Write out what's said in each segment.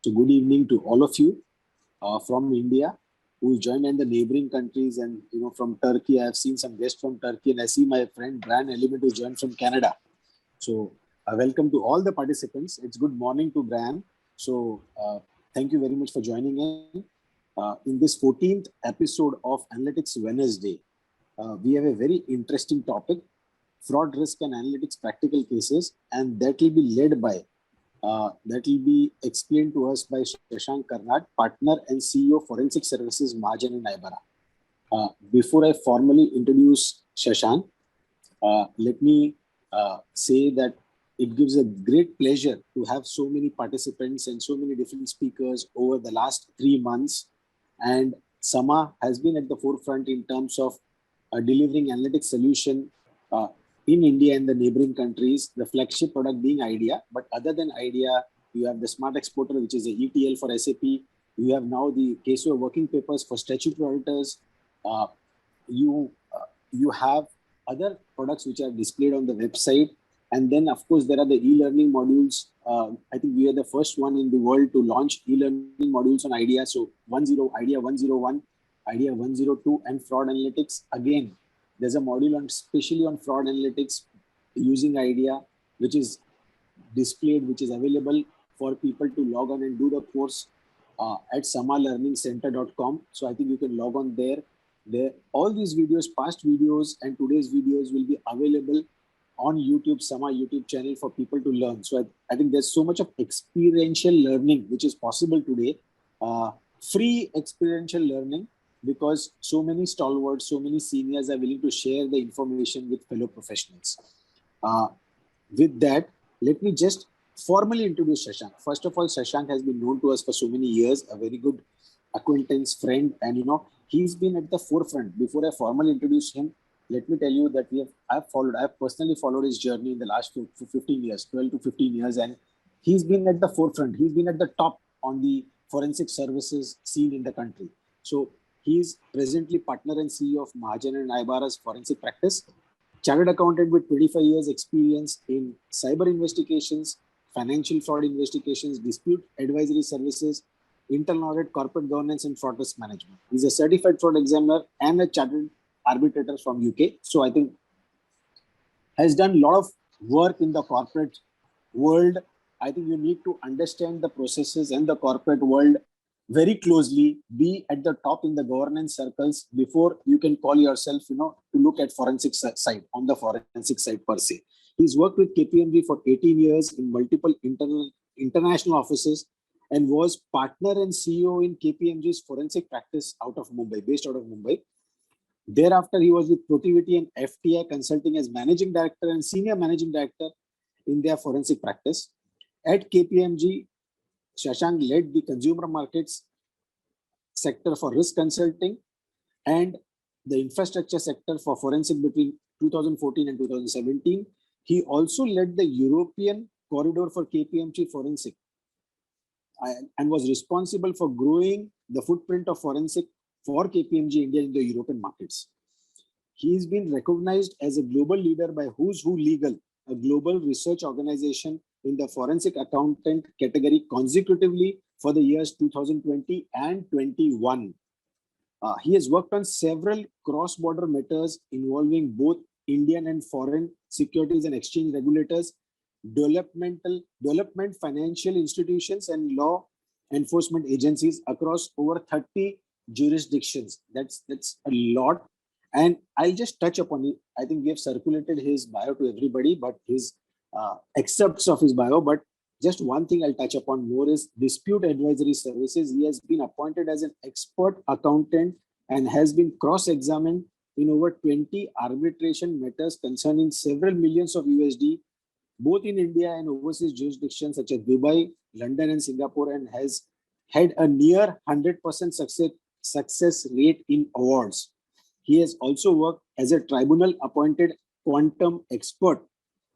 So good evening to all of you from India who joined in the neighboring countries, and from Turkey. I have seen some guests from Turkey, and I see my friend Bran Element who joined from Canada. So welcome to all the participants. It's good morning to Bran. So thank you very much for joining in this 14th episode of Analytics Wednesday. We have a very interesting topic: fraud, risk, and analytics practical cases, and that will be led by that will be explained to us by Shashank Karnad, partner and CEO Forensic Services Mahajan and Ibara. Before I formally introduce Shashank, let me say that it gives a great pleasure to have so many participants and so many different speakers over the last 3 months. And Sama has been at the forefront in terms of delivering analytics solution in India and the neighboring countries, the flagship product being IDEA. But other than IDEA, you have the Smart Exporter, which is a ETL for SAP. You have now the Caseware working papers for statutory auditors. You have other products which are displayed on the website. And then, of course, there are the e-learning modules. I think we are the first one in the world to launch e-learning modules on IDEA. So IDEA 101, IDEA 102, and fraud analytics. Again, there's a module on especially on fraud analytics using IDEA, which is displayed, which is available for people to log on and do the course at samalearningcenter.com. So I think you can log on there. All these videos, past videos and today's videos will be available on YouTube, Sama YouTube channel for people to learn. So I think there's so much of experiential learning which is possible today. Free experiential learning, because so many stalwarts, so many seniors are willing to share the information with fellow professionals. With that, let me just formally introduce Shashank. First of all, Shashank has been known to us for so many years, a very good acquaintance, friend, and he's been at the forefront. Before I formally introduce him, let me tell you that I've personally followed his journey in the last 15 years, 12 to 15 years, and he's been at the forefront. He's been at the top on the forensic services scene in the country. So he's presently partner and CEO of Mahajan and Ibara's forensic practice, chartered accountant with 25 years experience in cyber investigations, financial fraud investigations, dispute advisory services, internal audit, corporate governance, and fraud risk management. He's a certified fraud examiner and a chartered arbitrator from UK. So I think has done a lot of work in the corporate world. I think you need to understand the processes and the corporate world very closely, be at the top in the governance circles before you can call yourself, to look at forensic side, on the forensic side per se. He's worked with KPMG for 18 years in multiple international offices and was partner and CEO in KPMG's forensic practice based out of Mumbai. Thereafter, he was with Protiviti and FTI Consulting as managing director and senior managing director in their forensic practice. At KPMG, Shashank led the consumer markets sector for risk consulting and the infrastructure sector for forensic between 2014 and 2017. He also led the European corridor for KPMG forensic and was responsible for growing the footprint of forensic for KPMG India in the European markets. He's been recognized as a global leader by Who's Who Legal, a global research organization in the forensic accountant category consecutively for the years 2020 and 21. He has worked on several cross-border matters involving both Indian and foreign securities and exchange regulators, development financial institutions, and law enforcement agencies across over 30 jurisdictions. That's a lot. And I'll just touch upon it. I think we have circulated his bio to everybody, but his excerpts of his bio. But just one thing I'll touch upon more is dispute advisory services. He has been appointed as an expert accountant and has been cross-examined in over 20 arbitration matters concerning several millions of USD, both in India and overseas jurisdictions such as Dubai, London, and Singapore, and has had a near 100% success rate in awards. He has also worked as a tribunal-appointed quantum expert.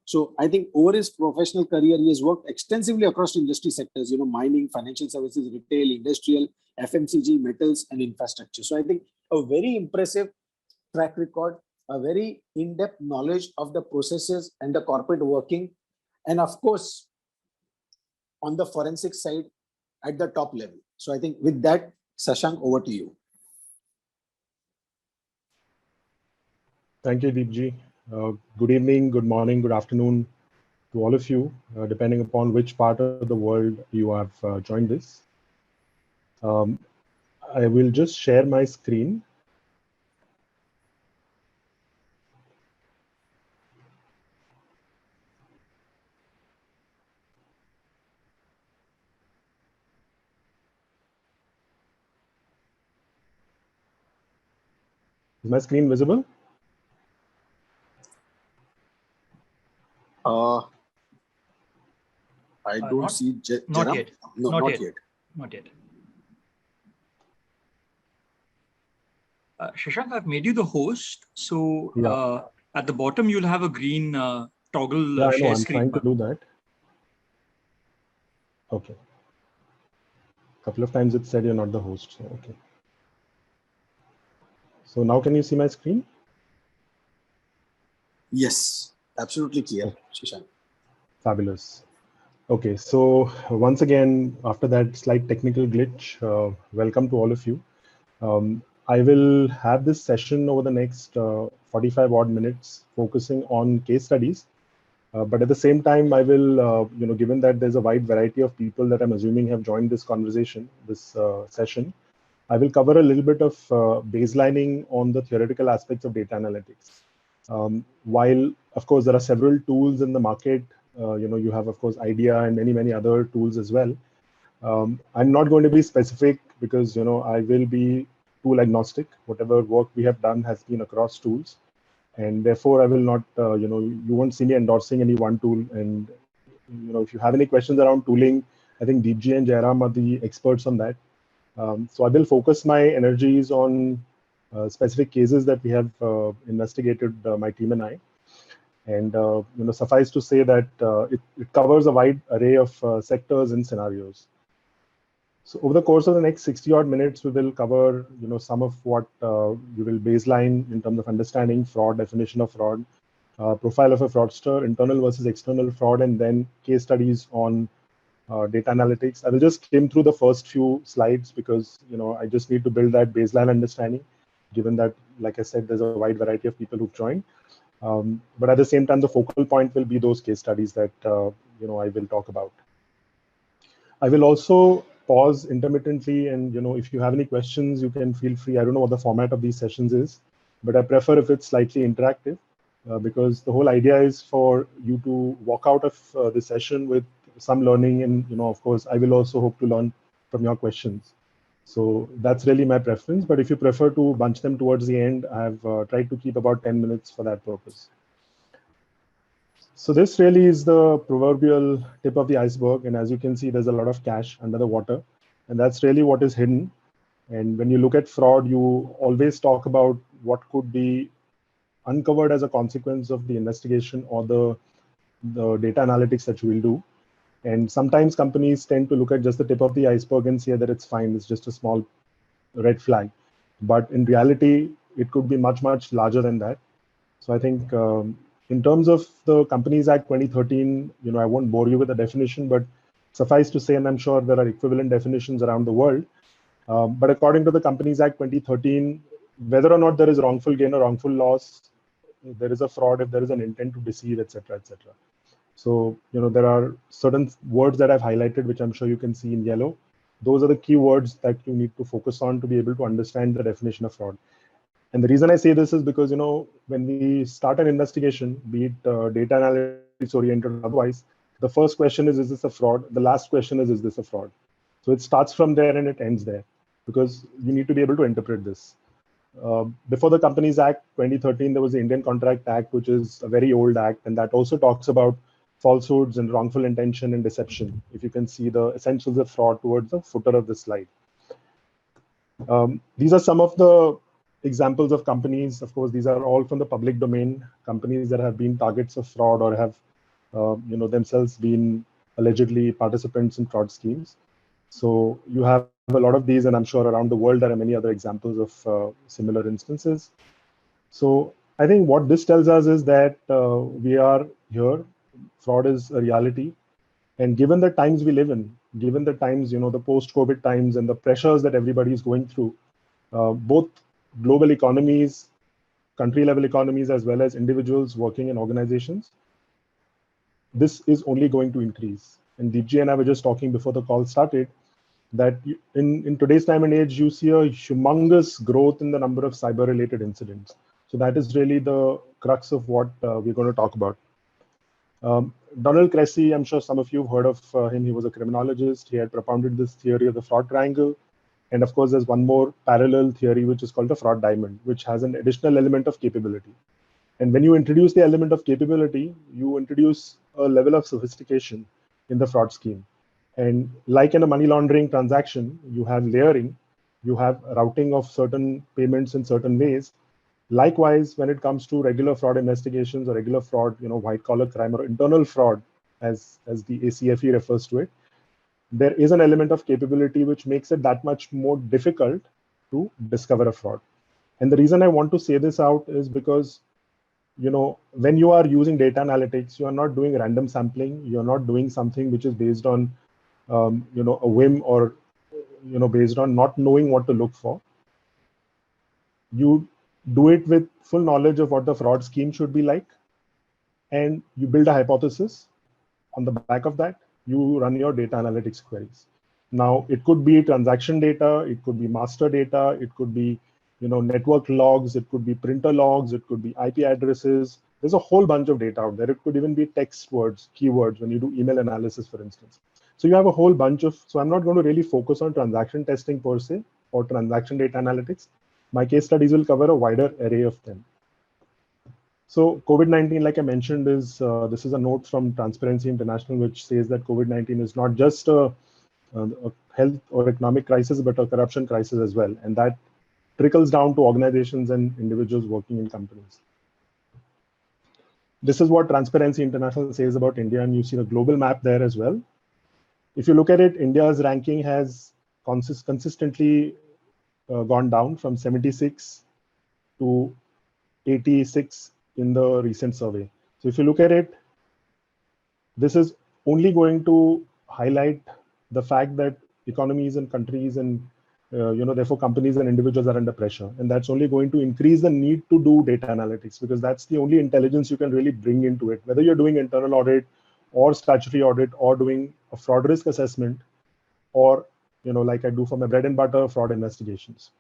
So I think over his professional career, he has worked extensively across industry sectors, mining, financial services, retail, industrial, FMCG, metals, and infrastructure. So I think a very impressive track record, a very in-depth knowledge of the processes and the corporate working. And of course, on the forensic side, at the top level. So I think with that, Shashank, over to you. Thank you, Deepji. Good evening, good morning, good afternoon to all of you, depending upon which part of the world you have joined this. I will just share my screen. Is my screen visible? I don't see not yet. No, not yet. Not yet. Shashank, I've made you the host. So at the bottom, you'll have a green toggle Yeah, I know. share I'm screen. trying to do that. Okay. A couple of times it said you're not the host. So, okay. So now can you see my screen? Yes, absolutely clear, Okay. Shashank. Fabulous. Okay, so once again, after that slight technical glitch, welcome to all of you. I will have this session over the next 45 odd minutes focusing on case studies. But at the same time, I will, given that there's a wide variety of people that I'm assuming have joined this conversation, this session, I will cover a little bit of baselining on the theoretical aspects of data analytics. While, of course, there are several tools in the market, you have, of course, IDEA and many other tools as well. I'm not going to be specific because, I will be tool agnostic. Whatever work we have done has been across tools. And therefore, I will not, you won't see me endorsing any one tool. And, if you have any questions around tooling, I think Deepji and Jairam are the experts on that. So I will focus my energies on specific cases that we have investigated, my team and I. And suffice to say that it covers a wide array of sectors and scenarios. So over the course of the next 60 odd minutes, we will cover some of what we will baseline in terms of understanding fraud, definition of fraud, profile of a fraudster, internal versus external fraud, and then case studies on data analytics. I will just skim through the first few slides because I just need to build that baseline understanding, given that, like I said, there's a wide variety of people who've joined. But at the same time, the focal point will be those case studies that I will talk about. I will also pause intermittently, and if you have any questions, you can feel free. I don't know what the format of these sessions is, but I prefer if it's slightly interactive because the whole idea is for you to walk out of the session with some learning, and of course, I will also hope to learn from your questions. So that's really my preference. But if you prefer to bunch them towards the end, I've tried to keep about 10 minutes for that purpose. So this really is the proverbial tip of the iceberg. And as you can see, there's a lot of cash under the water. And that's really what is hidden. And when you look at fraud, you always talk about what could be uncovered as a consequence of the investigation or the data analytics that you will do. And sometimes companies tend to look at just the tip of the iceberg and say that it's fine, it's just a small red flag. But in reality, it could be much larger than that. So I think in terms of the Companies Act 2013, I won't bore you with the definition, but suffice to say, and I'm sure there are equivalent definitions around the world, but according to the Companies Act 2013, whether or not there is wrongful gain or wrongful loss, there is a fraud if there is an intent to deceive, etc., etc. So, there are certain words that I've highlighted, which I'm sure you can see in yellow. Those are the key words that you need to focus on to be able to understand the definition of fraud. And the reason I say this is because, when we start an investigation, be it data analytics oriented or otherwise, the first question is this a fraud? The last question is this a fraud? So it starts from there and it ends there because you need to be able to interpret this. Before the Companies Act 2013, there was the Indian Contract Act, which is a very old act. And that also talks about falsehoods and wrongful intention and deception. If you can see the essentials of fraud towards the footer of the slide. These are some of the examples of companies. Of course, these are all from the public domain, companies that have been targets of fraud or have themselves been allegedly participants in fraud schemes. So you have a lot of these, and I'm sure around the world there are many other examples of similar instances. So I think what this tells us is that we are here, fraud is a reality, and given the times we live in, given the times, the post-COVID times and the pressures that everybody is going through, both global economies, country-level economies, as well as individuals working in organizations, this is only going to increase. And Deepji and I were just talking before the call started that in today's time and age, you see a humongous growth in the number of cyber-related incidents. So that is really the crux of what we're going to talk about. Donald Cressy, I'm sure some of you have heard of him. He was a criminologist. He had propounded this theory of the fraud triangle. And of course, there's one more parallel theory, which is called the fraud diamond, which has an additional element of capability. And when you introduce the element of capability, you introduce a level of sophistication in the fraud scheme. And like in a money laundering transaction, you have layering, you have routing of certain payments in certain ways. Likewise, when it comes to regular fraud investigations or regular fraud, white collar crime or internal fraud, as the ACFE refers to it, there is an element of capability which makes it that much more difficult to discover a fraud. And the reason I want to say this out is because, when you are using data analytics, you are not doing random sampling. You're not doing something which is based on, a whim or, based on not knowing what to look for. You do it with full knowledge of what the fraud scheme should be like, and you build a hypothesis. On the back of that, you run your data analytics queries. Now, it could be transaction data, it could be master data, it could be network logs, it could be printer logs, it could be IP addresses. There's a whole bunch of data out there. It could even be text words, keywords when you do email analysis, for instance. So you have a whole bunch of, so I'm not going to really focus on transaction testing per se or transaction data analytics. My case studies will cover a wider array of them. So COVID-19, like I mentioned, is this is a note from Transparency International, which says that COVID-19 is not just a health or economic crisis, but a corruption crisis as well. And that trickles down to organizations and individuals working in companies. This is what Transparency International says about India, and you see the global map there as well. If you look at it, India's ranking has consistently gone down from 76 to 86 in the recent survey. So if you look at it, this is only going to highlight the fact that economies and countries and therefore companies and individuals are under pressure. And that's only going to increase the need to do data analytics, because that's the only intelligence you can really bring into it. Whether you're doing internal audit or statutory audit or doing a fraud risk assessment, or like I do for my bread and butter, fraud investigations.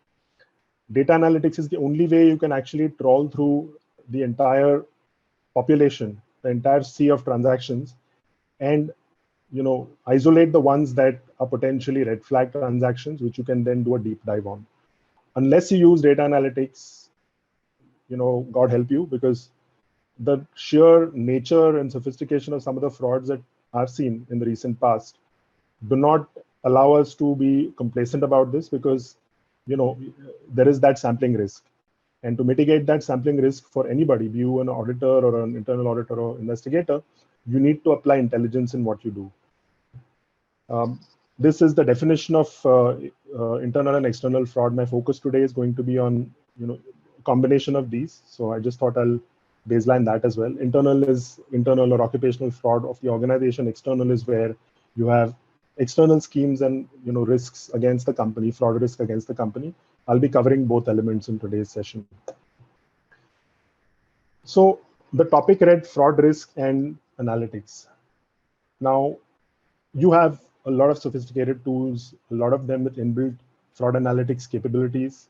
Data analytics is the only way you can actually trawl through the entire population, the entire sea of transactions, and isolate the ones that are potentially red flag transactions, which you can then do a deep dive on. Unless you use data analytics, God help you, because the sheer nature and sophistication of some of the frauds that I've seen in the recent past do not allow us to be complacent about this, because there is that sampling risk. And to mitigate that sampling risk for anybody, be you an auditor or an internal auditor or investigator, you need to apply intelligence in what you do. This is the definition of internal and external fraud. My focus today is going to be on a combination of these. So I just thought I'll baseline that as well. Internal is internal or occupational fraud of the organization. External is where you have external schemes and risks against the company, fraud risk against the company. I'll be covering both elements in today's session. So the topic read fraud risk and analytics. Now, you have a lot of sophisticated tools, a lot of them with inbuilt fraud analytics capabilities.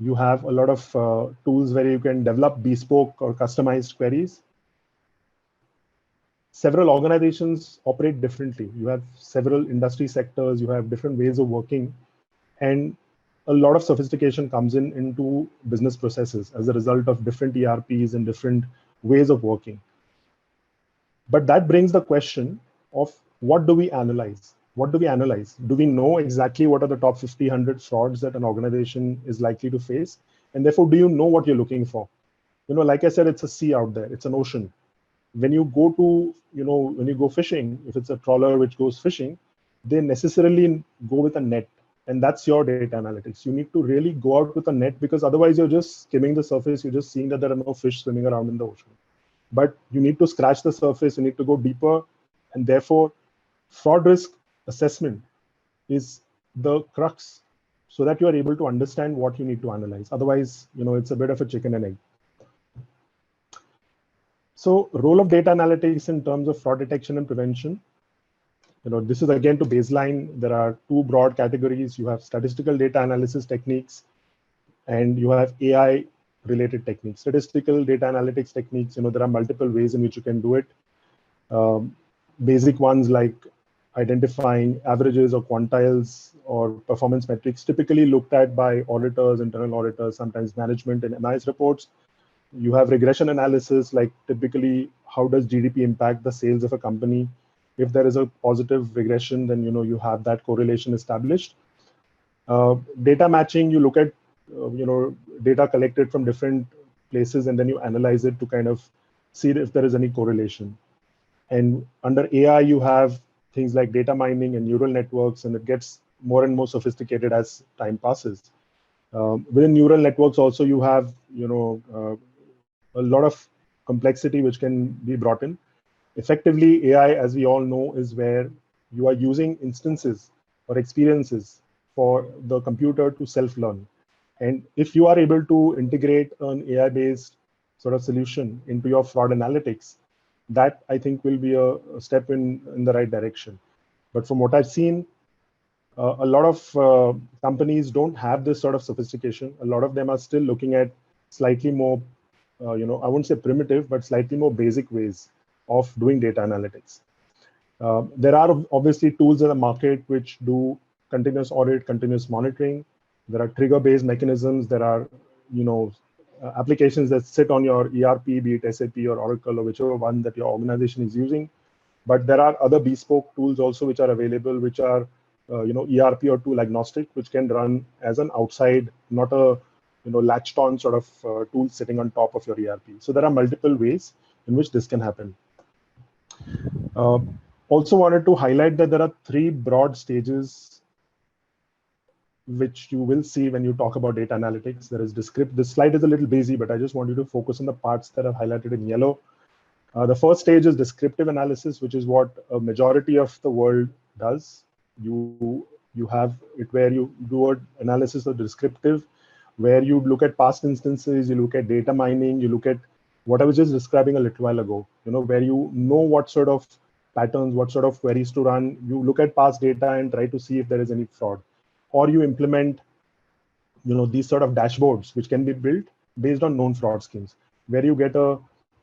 You have a lot of tools where you can develop bespoke or customized queries. Several organizations operate differently. You have several industry sectors, you have different ways of working, and a lot of sophistication comes into business processes as a result of different ERPs and different ways of working. But that brings the question of, what do we analyze? What do we analyze? Do we know exactly what are the top 50, 100 frauds that an organization is likely to face? And therefore, do you know what you're looking for? Like I said, it's a sea out there, it's an ocean. When you go to, when you go fishing, if it's a trawler which goes fishing, they necessarily go with a net. And that's your data analytics. You need to really go out with a net, because otherwise you're just skimming the surface. You're just seeing that there are no fish swimming around in the ocean. But you need to scratch the surface. You need to go deeper. And therefore, fraud risk assessment is the crux, so that you are able to understand what you need to analyze. Otherwise, it's a bit of a chicken and egg. So role of data analytics in terms of fraud detection and prevention. This is again to baseline. There are two broad categories. You have statistical data analysis techniques, and you have AI related techniques. Statistical data analytics techniques, there are multiple ways in which you can do it. Basic ones like identifying averages or quantiles or performance metrics typically looked at by auditors, internal auditors, sometimes management in MIS reports. You have regression analysis, like typically how does GDP impact the sales of a company? If there is a positive regression, then you have that correlation established. Data matching, you look at data collected from different places, and then you analyze it to kind of see if there is any correlation. And under AI, you have things like data mining and neural networks, and it gets more and more sophisticated as time passes. Within neural networks also, you have a lot of complexity which can be brought in. Effectively, AI, as we all know, is where you are using instances or experiences for the computer to self-learn. And if you are able to integrate an AI-based sort of solution into your fraud analytics, that I think will be a step in the right direction. But from what I've seen, a lot of companies don't have this sort of sophistication. A lot of them are still looking at slightly more, I wouldn't say primitive, but slightly more basic ways of doing data analytics. There are obviously tools in the market which do continuous audit, continuous monitoring. There are trigger-based mechanisms. There are, applications that sit on your ERP, be it SAP or Oracle or whichever one that your organization is using. But there are other bespoke tools also which are available, which are, ERP or tool agnostic, which can run as an outside, not a, latched on sort of tool sitting on top of your ERP. So there are multiple ways in which this can happen. Also wanted to highlight that there are three broad stages which you will see when you talk about data analytics. There is descriptive. This slide is a little busy, but I just want you to focus on the parts that are highlighted in yellow. The first stage is descriptive analysis, which is what a majority of the world does. You have it where you do an analysis of descriptive, where you look at past instances, you look at data mining, you look at what I was just describing a little while ago, where you know what sort of patterns, what sort of queries to run. You look at past data and try to see if there is any fraud. Or you implement, these sort of dashboards, which can be built based on known fraud schemes, where you get a,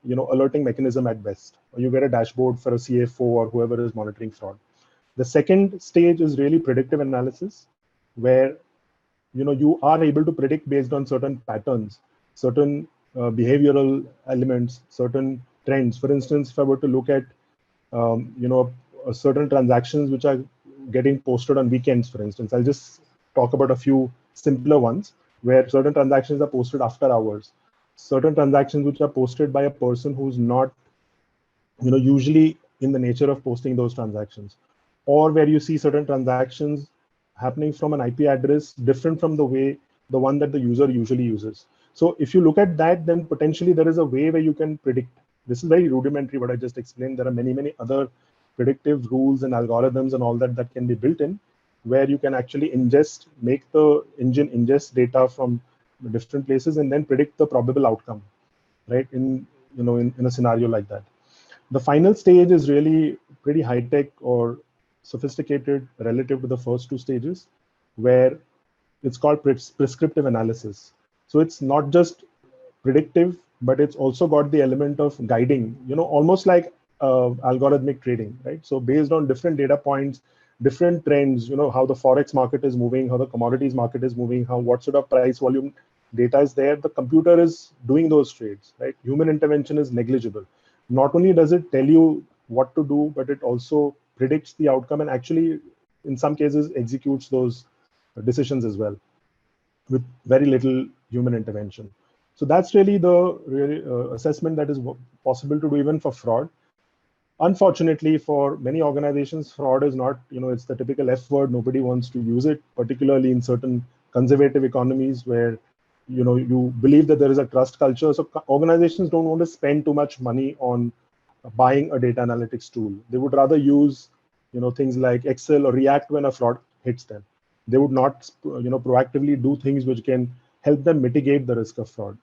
alerting mechanism at best, or you get a dashboard for a CFO or whoever is monitoring fraud. The second stage is really predictive analysis, where, you are able to predict based on certain patterns, certain behavioral elements, certain trends. For instance, if I were to look at, certain transactions which are getting posted on weekends, for instance, I'll just talk about a few simpler ones where certain transactions are posted after hours, certain transactions which are posted by a person who's not, usually in the nature of posting those transactions, or where you see certain transactions happening from an IP address different from the one that the user usually uses. So if you look at that, then potentially there is a way where you can predict. This is very rudimentary what I just explained. There are many, many other predictive rules and algorithms and all that can be built in, where you can actually make the engine ingest data from different places and then predict the probable outcome, right? In a scenario like that. The final stage is really pretty high tech or sophisticated relative to the first two stages, where it's called prescriptive analysis. So it's not just predictive, but it's also got the element of guiding, almost like algorithmic trading, right? So based on different data points, different trends, how the forex market is moving, how the commodities market is moving, what sort of price volume data is there, the computer is doing those trades, right? Human intervention is negligible. Not only does it tell you what to do, but it also predicts the outcome and actually, in some cases, executes those decisions as well with very little human intervention. So that's really the assessment that is possible to do even for fraud. Unfortunately, for many organizations, fraud is not, it's the typical F word. Nobody wants to use it, particularly in certain conservative economies where, you believe that there is a trust culture. So organizations don't want to spend too much money on buying a data analytics tool. They would rather use things like Excel or react when a fraud hits them. They would not, proactively do things which can help them mitigate the risk of fraud.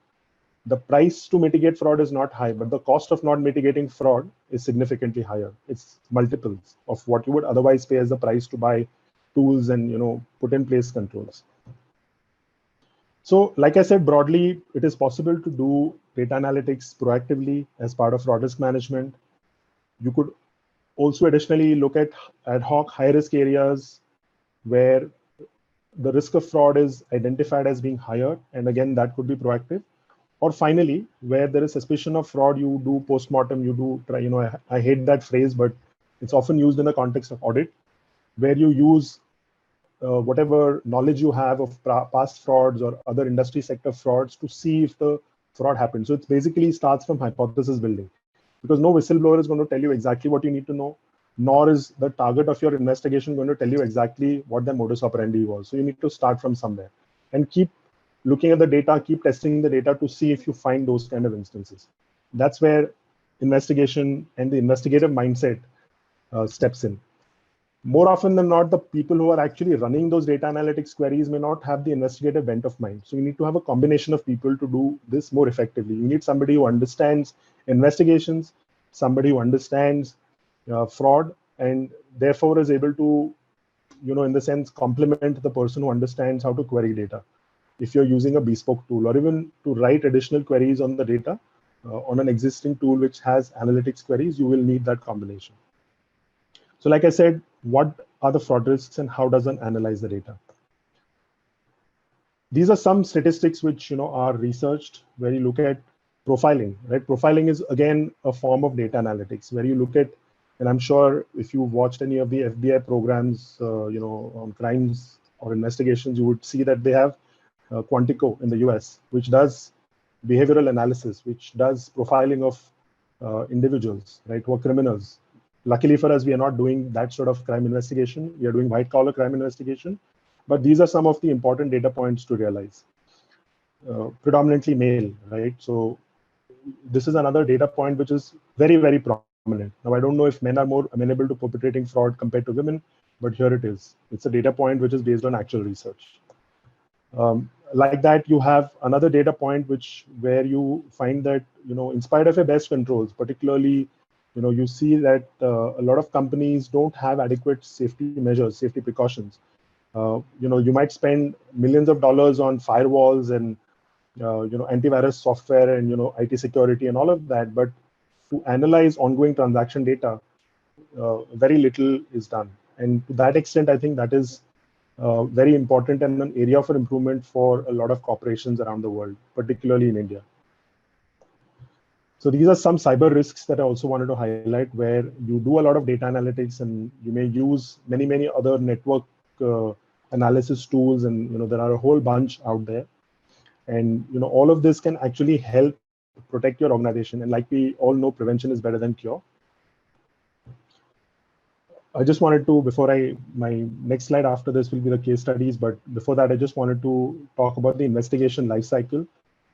The price to mitigate fraud is not high, but the cost of not mitigating fraud is significantly higher. It's multiples of what you would otherwise pay as the price to buy tools and put in place controls. So like I said, broadly, it is possible to do data analytics proactively as part of fraud risk management. You could also additionally look at ad hoc high risk areas where the risk of fraud is identified as being higher. And again, that could be proactive. Or finally, where there is suspicion of fraud, you do post-mortem, you do try, I hate that phrase, but it's often used in the context of audit, where you use whatever knowledge you have of past frauds or other industry sector frauds to see if the fraud happened. So it basically starts from hypothesis building, because no whistleblower is going to tell you exactly what you need to know, nor is the target of your investigation going to tell you exactly what their modus operandi was. So you need to start from somewhere and keep looking at the data, keep testing the data to see if you find those kind of instances. That's where investigation and the investigative mindset steps in. More often than not, the people who are actually running those data analytics queries may not have the investigative bent of mind. So you need to have a combination of people to do this more effectively. You need somebody who understands investigations, somebody who understands fraud, and therefore is able to, in the sense, complement the person who understands how to query data. If you're using a bespoke tool, or even to write additional queries on the data on an existing tool which has analytics queries, you will need that combination. So like I said, what are the fraud risks and how does one analyze the data? These are some statistics which are researched, where you look at profiling, right? Profiling is again a form of data analytics, where you look at, and I'm sure if you've watched any of the FBI programs, on crimes or investigations, you would see that they have Quantico in the US, which does behavioral analysis, which does profiling of individuals, right, who are criminals. Luckily for us, we are not doing that sort of crime investigation. We are doing white collar crime investigation. But these are some of the important data points to realize. Predominantly male, right? So this is another data point which is very, very prominent. Now, I don't know if men are more amenable to perpetrating fraud compared to women, but here it is. It's a data point which is based on actual research. Like that, you have another data point where you find that, in spite of your best controls, particularly, you see that a lot of companies don't have adequate safety measures, safety precautions. You might spend millions of dollars on firewalls and antivirus software and IT security and all of that, but to analyze ongoing transaction data, very little is done. And to that extent, I think that is very important and an area for improvement for a lot of corporations around the world, particularly in India. So these are some cyber risks that I also wanted to highlight, where you do a lot of data analytics and you may use many, many other network analysis tools, and there are a whole bunch out there. And all of this can actually help protect your organization. And like we all know, prevention is better than cure. I just wanted to, my next slide after this will be the case studies, but before that, I just wanted to talk about the investigation lifecycle.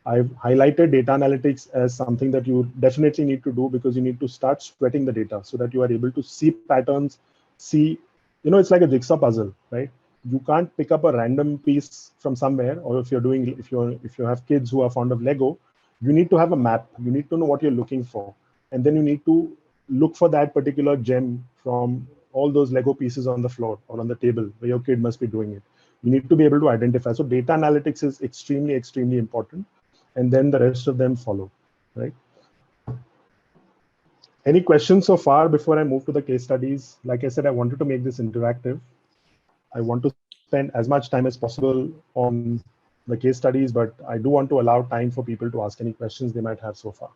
I've highlighted data analytics as something that you definitely need to do, because you need to start sweating the data so that you are able to see patterns, see, it's like a jigsaw puzzle, right? You can't pick up a random piece from somewhere, or if you have kids who are fond of Lego, you need to have a map. You need to know what you're looking for. And then you need to look for that particular gem from all those Lego pieces on the floor or on the table where your kid must be doing it. You need to be able to identify. So data analytics is extremely, extremely important. And then the rest of them follow, right? Any questions so far before I move to the case studies? Like I said, I wanted to make this interactive. I want to spend as much time as possible on the case studies, but I do want to allow time for people to ask any questions they might have so far.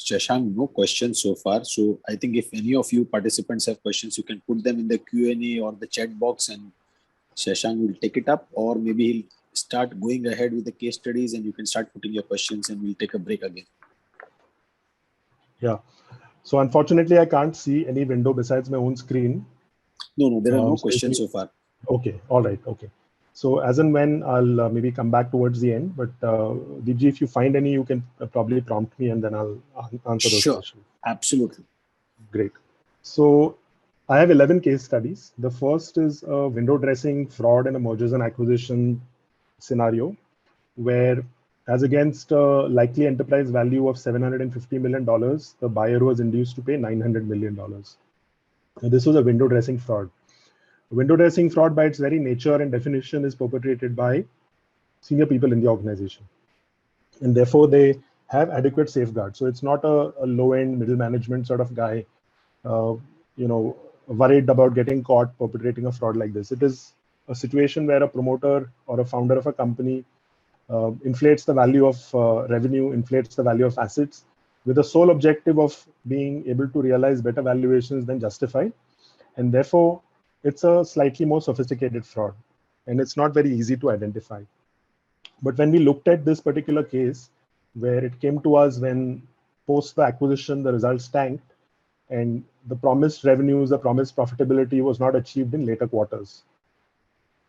Shashank, no questions so far. So I think if any of you participants have questions, you can put them in the Q&A or the chat box, and Shashank will take it up, or maybe he'll start going ahead with the case studies and you can start putting your questions and we'll take a break again. Yeah. So unfortunately, I can't see any window besides my own screen. No, there are no questions so far. Okay. All right. Okay. So as and when, I'll maybe come back towards the end, but Deepji, if you find any, you can probably prompt me and then I'll answer those questions. Absolutely. Great. So I have 11 case studies. The first is a window dressing fraud in a mergers and acquisition scenario, where as against a likely enterprise value of $750 million, the buyer was induced to pay $900 million. This was a window dressing fraud. Window dressing fraud by its very nature and definition is perpetrated by senior people in the organization. And therefore they have adequate safeguards. So it's not a low-end middle management sort of guy, worried about getting caught perpetrating a fraud like this. It is a situation where a promoter or a founder of a company inflates the value of revenue, inflates the value of assets with the sole objective of being able to realize better valuations than justified. And therefore, it's a slightly more sophisticated fraud, and it's not very easy to identify. But when we looked at this particular case, where it came to us when post the acquisition, the results tanked, and the promised revenues, the promised profitability was not achieved in later quarters.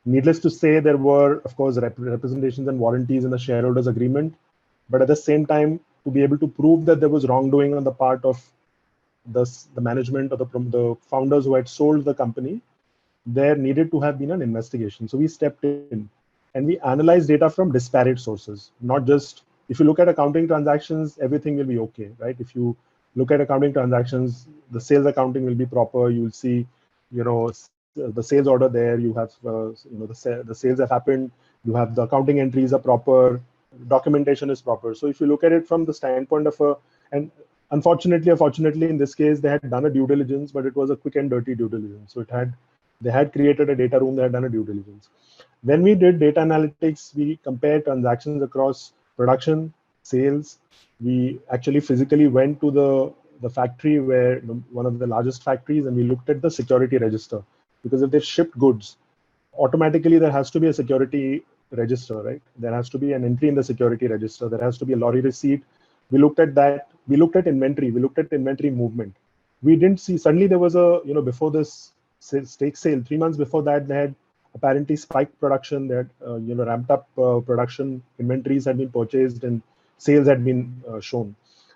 Needless to say, there were, of course, representations and warranties in the shareholders' agreement. But at the same time, to be able to prove that there was wrongdoing on the part of the management or the founders who had sold the company, there needed to have been an investigation. So we stepped in and we analyzed data from disparate sources, not just, if you look at accounting transactions, everything will be okay, right? If you look at accounting transactions, the sales accounting will be proper. You will see, the sales order there, you have, the sales have happened, you have the accounting entries are proper, documentation is proper. So if you look at it from the standpoint of and unfortunately or fortunately, in this case, they had done a due diligence, but it was a quick and dirty due diligence. So they had created a data room, they had done a due diligence. When we did data analytics, we compared transactions across production, sales. We actually physically went to the factory, where one of the largest factories, and we looked at the security register, because if they've shipped goods, automatically there has to be a security register, right? There has to be an entry in the security register. There has to be a lorry receipt. We looked at that. We looked at inventory. We looked at inventory movement. We didn't see, suddenly there was before this stake sale, 3 months before that, they had apparently spiked production. They had, ramped up production. Inventories had been purchased and sales had been shown.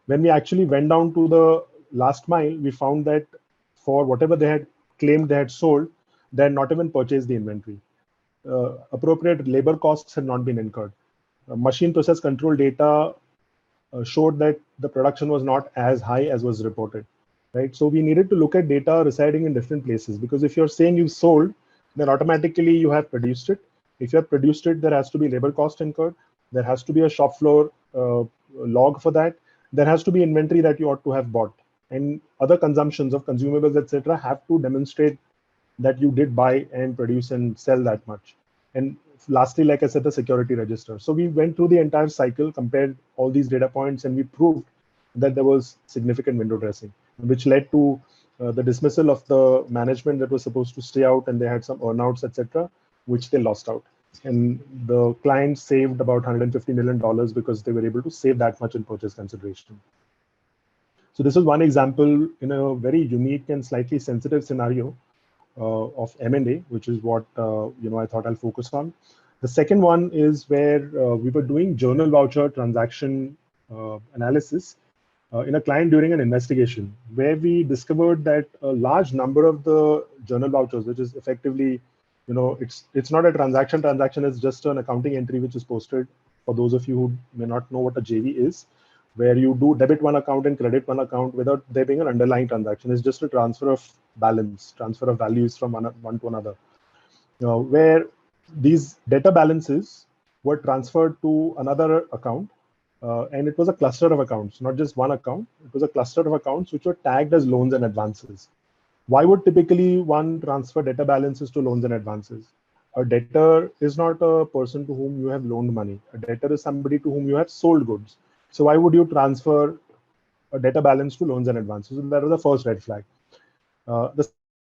When we actually went down to the last mile, we found that for whatever they had claimed they had sold, they had not even purchased the inventory. Appropriate labor costs had not been incurred. Machine process control data showed that the production was not as high as was reported, right? So we needed to look at data residing in different places, because if you're saying you've sold, then automatically you have produced it. If you have produced it, there has to be labor cost incurred. There has to be a shop floor log for that. There has to be inventory that you ought to have bought, and other consumptions of consumables, etc., have to demonstrate that you did buy and produce and sell that much. And lastly, like I said, the security register. So we went through the entire cycle, compared all these data points, and we proved that there was significant window dressing, which led to the dismissal of the management that was supposed to stay out, and they had some earnouts, etc., which they lost out. And the client saved about $150 million because they were able to save that much in purchase consideration. So this is one example in a very unique and slightly sensitive scenario of M&A, which is what I thought I'll focus on. The second one is where we were doing journal voucher transaction analysis in a client during an investigation, where we discovered that a large number of the journal vouchers, which is effectively, it's not a transaction, it's just an accounting entry which is posted. For those of you who may not know what a JV is, where you do debit one account and credit one account without there being an underlying transaction. It's just a transfer of balance, transfer of values from one to another, where these debtor balances were transferred to another account. And it was a cluster of accounts, not just one account. It was a cluster of accounts which were tagged as loans and advances. Why would typically one transfer debtor balances to loans and advances? A debtor is not a person to whom you have loaned money. A debtor is somebody to whom you have sold goods. So why would you transfer a debtor balance to loans and advances? So that was the first red flag. The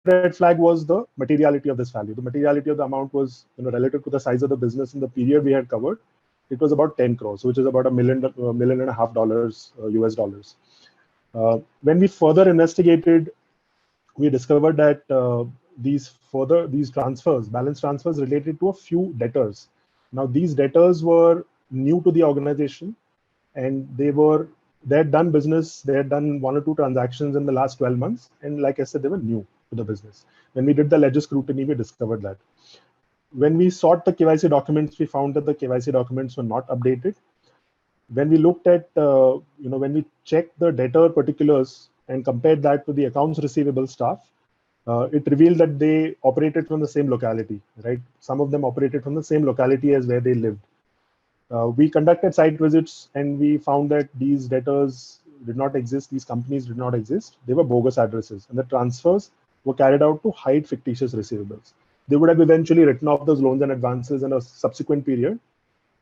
red flag was the materiality of this value. The materiality of the amount was, relative to the size of the business in the period we had covered. It was about 10 crores, which is about $1.5 million US dollars. When we further investigated, we discovered that these transfers, balance transfers, related to a few debtors. Now, these debtors were new to the organization, and they had done business. They had done 1 or 2 transactions in the last 12 months, and like I said, they were new. to the business. When we did the ledger scrutiny, we discovered that. When we sought the KYC documents, we found that the KYC documents were not updated. When we looked at, when we checked the debtor particulars and compared that to the accounts receivable staff, it revealed that they operated from the same locality, right? Some of them operated from the same locality as where they lived. We conducted site visits and we found that these debtors did not exist. These companies did not exist. They were bogus addresses, and the transfers were carried out to hide fictitious receivables. They would have eventually written off those loans and advances in a subsequent period,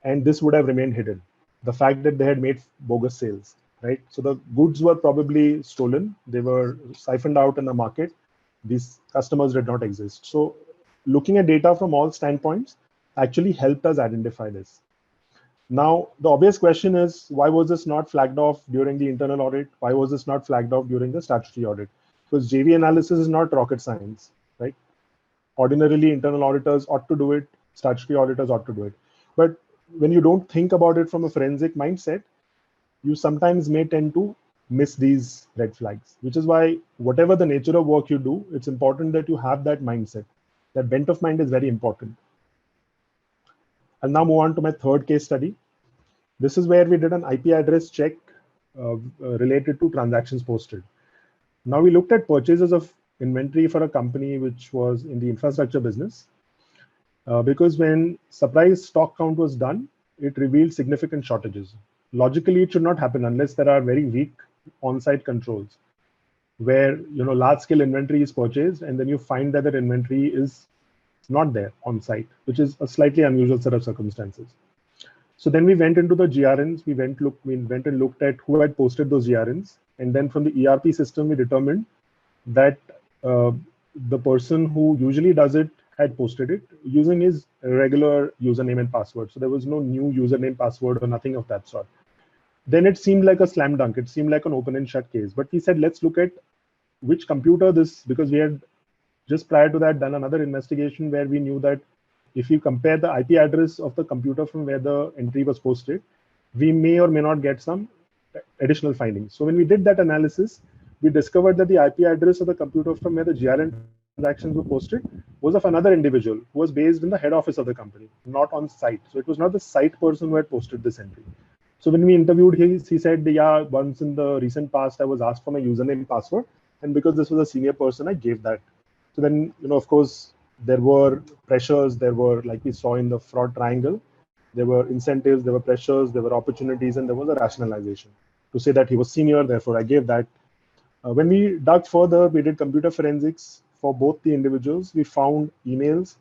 and this would have remained hidden. The fact that they had made bogus sales, right? So the goods were probably stolen. They were siphoned out in the market. These customers did not exist. So looking at data from all standpoints actually helped us identify this. Now, the obvious question is, why was this not flagged off during the internal audit? Why was this not flagged off during the statutory audit? Because JV analysis is not rocket science, right? Ordinarily, internal auditors ought to do it. Statutory auditors ought to do it. But when you don't think about it from a forensic mindset, you sometimes may tend to miss these red flags, which is why whatever the nature of work you do, it's important that you have that mindset. That bent of mind is very important. I'll now move on to my third case study. This is where we did an IP address check related to transactions posted. Now we looked at purchases of inventory for a company which was in the infrastructure business, because when surprise stock count was done, it revealed significant shortages. Logically, it should not happen unless there are very weak on-site controls, where large-scale inventory is purchased and then you find that inventory is not there on site, which is a slightly unusual set of circumstances. So then we went into the GRNs. We went and looked at who had posted those GRNs, and then from the ERP system, we determined that the person who usually does it had posted it using his regular username and password. So there was no new username, password, or nothing of that sort. Then it seemed like a slam dunk. It seemed like an open and shut case. But we said, let's look at which computer this, because we had just prior to that done another investigation where we knew that if you compare the IP address of the computer from where the entry was posted, we may or may not get some additional findings. So when we did that analysis, we discovered that the IP address of the computer from where the GRN transactions were posted was of another individual who was based in the head office of the company, not on site. So it was not the site person who had posted this entry. So when we interviewed him, he said, yeah, once in the recent past, I was asked for my username, password. And because this was a senior person, I gave that. So then, of course, there were pressures. There were, like we saw in the fraud triangle, there were incentives, there were pressures, there were opportunities, and there was a rationalization to say that he was senior, therefore I gave that. When we dug further, we did computer forensics for both the individuals. We found emails,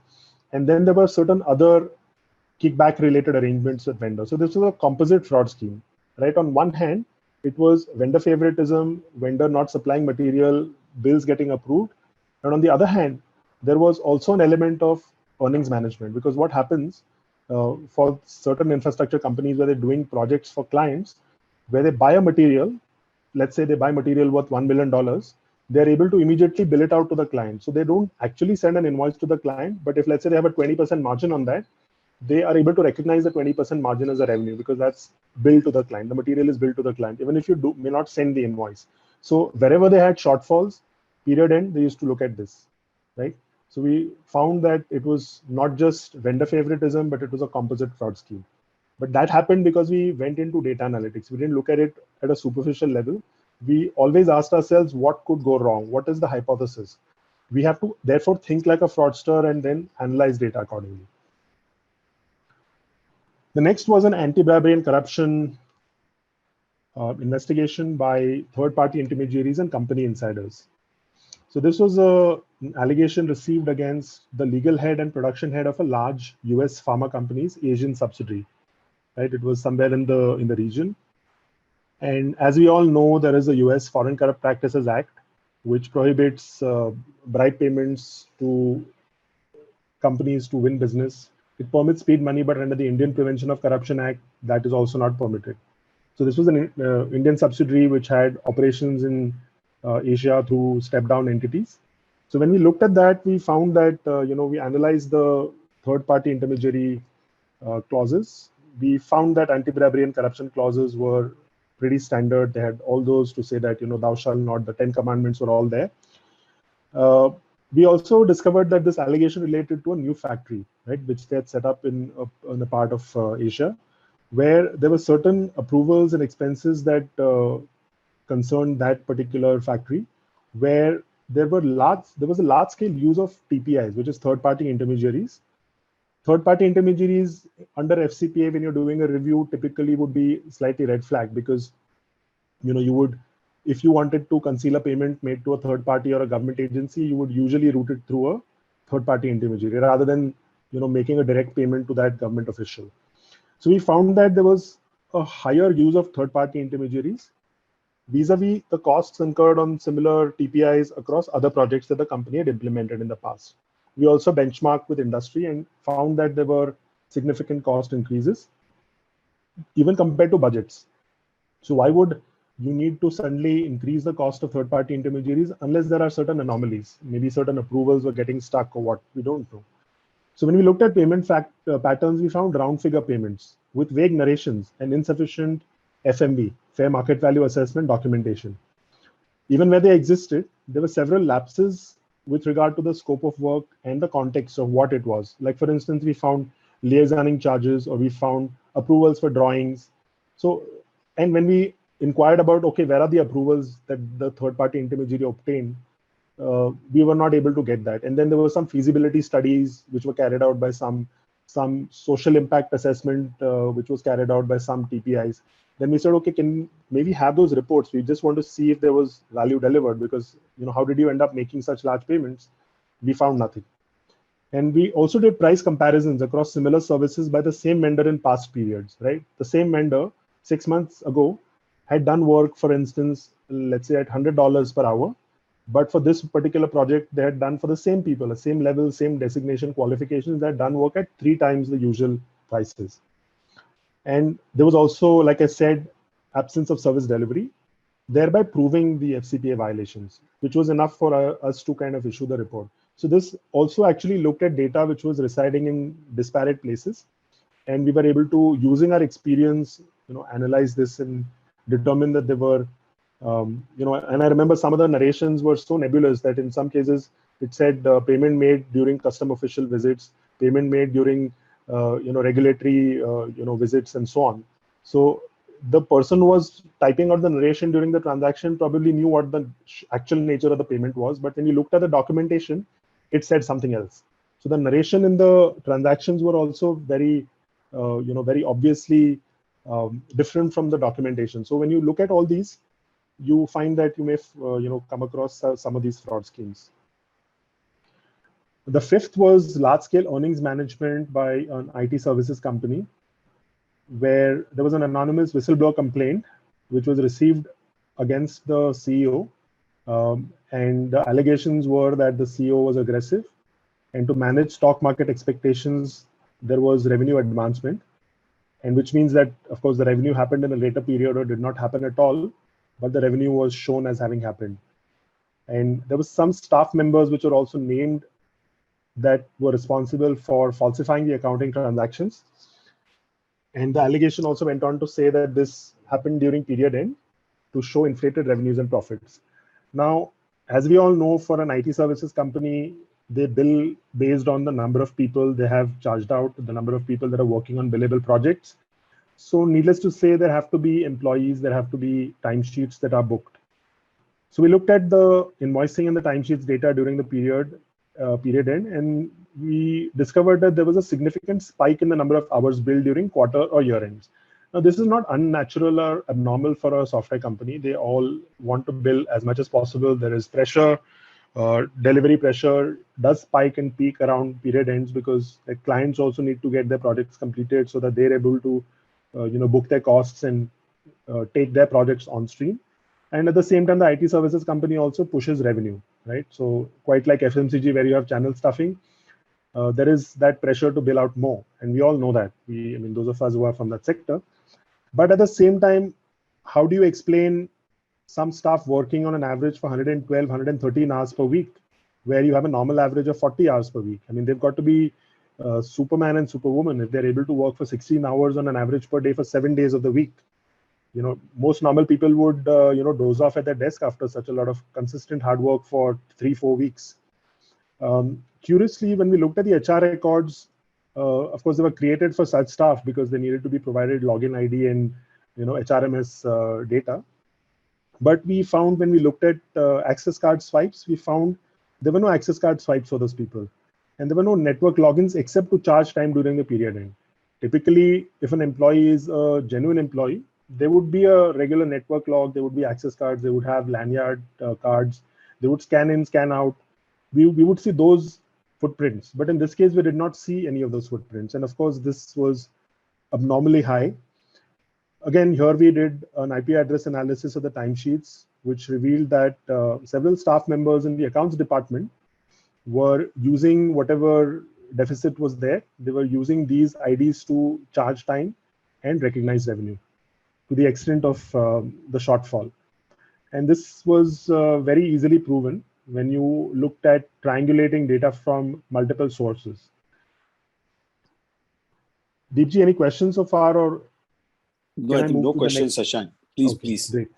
and then there were certain other kickback-related arrangements with vendors. So this was a composite fraud scheme, right? On one hand, it was vendor favoritism, vendor not supplying material, bills getting approved. And on the other hand, there was also an element of earnings management, because what happens for certain infrastructure companies where they're doing projects for clients, where they buy a material, let's say they buy material worth $1 million, they're able to immediately bill it out to the client. So they don't actually send an invoice to the client, but if let's say they have a 20% margin on that, they are able to recognize the 20% margin as a revenue because that's billed to the client. The material is billed to the client, even if you may not send the invoice. So wherever they had shortfalls, period end, they used to look at this, right? So we found that it was not just vendor favoritism, but it was a composite fraud scheme. But that happened because we went into data analytics. We didn't look at it at a superficial level. We always asked ourselves, what could go wrong? What is the hypothesis? We have to therefore think like a fraudster and then analyze data accordingly. The next was an anti-bribery and corruption investigation by third-party intermediaries and company insiders. So this was an allegation received against the legal head and production head of a large US pharma company's Asian subsidiary. Right? It was somewhere in the region. And as we all know, there is a US Foreign Corrupt Practices Act, which prohibits bribe payments to companies to win business. It permits paid money, but under the Indian Prevention of Corruption Act, that is also not permitted. So this was an Indian subsidiary which had operations in Asia through step-down entities. So when we looked at that, we found that, we analyzed the third-party intermediary clauses. We found that anti-bribery and corruption clauses were pretty standard. They had all those to say that, thou shalt not, the 10 commandments were all there. We also discovered that this allegation related to a new factory, right, which they had set up in a part of Asia, where there were certain approvals and expenses that concerned that particular factory, where there was a large scale use of TPIs, which is third party intermediaries. Third party intermediaries under FCPA, when you're doing a review, typically would be slightly red flag, because you would, if you wanted to conceal a payment made to a third party or a government agency, you would usually route it through a third party intermediary rather than making a direct payment to that government official. So we found that there was a higher use of third party intermediaries vis-a-vis the costs incurred on similar TPIs across other projects that the company had implemented in the past. We also benchmarked with industry and found that there were significant cost increases, even compared to budgets. So why would you need to suddenly increase the cost of third-party intermediaries unless there are certain anomalies? Maybe certain approvals were getting stuck or what, we don't know. So when we looked at payment patterns, we found round figure payments with vague narrations and insufficient FMV, fair market value assessment documentation. Even where they existed, there were several lapses with regard to the scope of work and the context of what it was. Like for instance, we found liaisoning charges, or we found approvals for drawings. So, and when we inquired about, okay, where are the approvals that the third-party intermediary obtained, we were not able to get that. And then there were some feasibility studies which were carried out by some social impact assessment which was carried out by some TPIs. Then we said, okay, can maybe have those reports? We just want to see if there was value delivered, because how did you end up making such large payments? We found nothing. And we also did price comparisons across similar services by the same vendor in past periods, right? The same vendor 6 months ago had done work, for instance, let's say at $100 per hour. But for this particular project, they had done for the same people, the same level, same designation qualifications, they had done work at 3 times the usual prices. And there was also, like I said, absence of service delivery, thereby proving the FCPA violations, which was enough for us to kind of issue the report. So this also actually looked at data which was residing in disparate places. And we were able to, using our experience, analyze this and determine that there were, and I remember some of the narrations were so nebulous that in some cases it said payment made during custom official visits, payment made during, regulatory, visits and so on. So the person who was typing out the narration during the transaction probably knew what the actual nature of the payment was. But when you looked at the documentation, it said something else. So the narration in the transactions were also very, very obviously different from the documentation. So when you look at all these, you find that you may, come across some of these fraud schemes. The fifth was large-scale earnings management by an IT services company, where there was an anonymous whistleblower complaint which was received against the CEO. And the allegations were that the CEO was aggressive, and to manage stock market expectations, there was revenue advancement, and which means that, of course, the revenue happened in a later period or did not happen at all, but the revenue was shown as having happened. And there was some staff members which were also named that were responsible for falsifying the accounting transactions. And the allegation also went on to say that this happened during period end to show inflated revenues and profits. Now, as we all know, for an IT services company, they bill based on the number of people they have charged out, the number of people that are working on billable projects. So needless to say, there have to be employees, there have to be timesheets that are booked. So we looked at the invoicing and the timesheets data during the period end, and we discovered that there was a significant spike in the number of hours billed during quarter or year ends. Now, this is not unnatural or abnormal for a software company. They all want to bill as much as possible. There is pressure. Delivery pressure does spike and peak around period ends, because the clients also need to get their projects completed so that they're able to book their costs and take their projects on stream. And at the same time, the IT services company also pushes revenue, right? So quite like FMCG, where you have channel stuffing, there is that pressure to bill out more. And we all know that. Those of us who are from that sector. But at the same time, how do you explain some staff working on an average for 112, 113 hours per week, where you have a normal average of 40 hours per week? They've got to be Superman and Superwoman if they're able to work for 16 hours on an average per day for 7 days of the week. most normal people would, doze off at their desk after such a lot of consistent hard work for 3-4 weeks. Curiously, when we looked at the HR records, of course, they were created for such staff because they needed to be provided login ID and HRMS data. But we found when we looked at access card swipes, we found there were no access card swipes for those people. And there were no network logins except to charge time during the period end. Typically, if an employee is a genuine employee, there would be a regular network log, there would be access cards, they would have lanyard cards, they would scan in, scan out. We would see those footprints. But in this case, we did not see any of those footprints. And of course, this was abnormally high. Again, here we did an IP address analysis of the timesheets, which revealed that several staff members in the accounts department were using whatever deficit was there. They were using these IDs to charge time and recognize revenue to the extent of the shortfall. And this was very easily proven when you looked at triangulating data from multiple sources. Deepji, any questions so far, or no questions, Shashank. Please, okay, please. Great.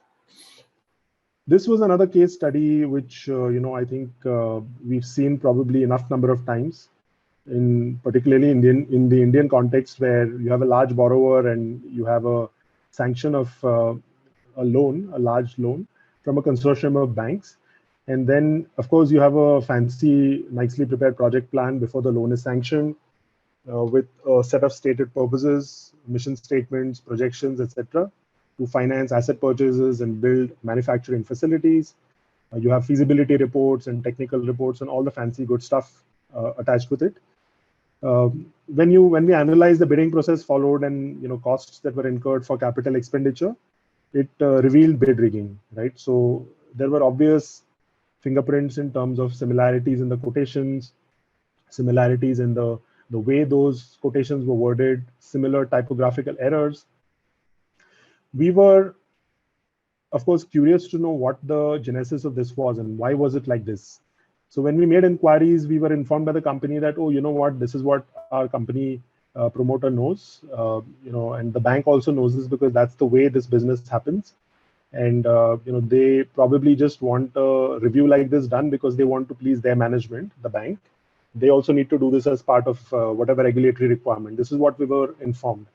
This was another case study which I think we've seen probably enough number of times, particularly in the Indian context, where you have a large borrower and you have a sanction of a large loan from a consortium of banks. And then, of course, you have a fancy, nicely prepared project plan before the loan is sanctioned with a set of stated purposes, mission statements, projections, etc., to finance asset purchases and build manufacturing facilities. You have feasibility reports and technical reports and all the fancy good stuff attached with it. When we analyze the bidding process followed and costs that were incurred for capital expenditure, it revealed bid rigging, right? So there were obvious fingerprints in terms of similarities in the quotations, similarities in the way those quotations were worded, similar typographical errors. We were, of course, curious to know what the genesis of this was and why was it like this. So when we made inquiries, we were informed by the company that, oh, you know what, this is what our company promoter knows, and the bank also knows this because that's the way this business happens. And they probably just want a review like this done because they want to please their management, the bank. They also need to do this as part of whatever regulatory requirement. This is what we were informed.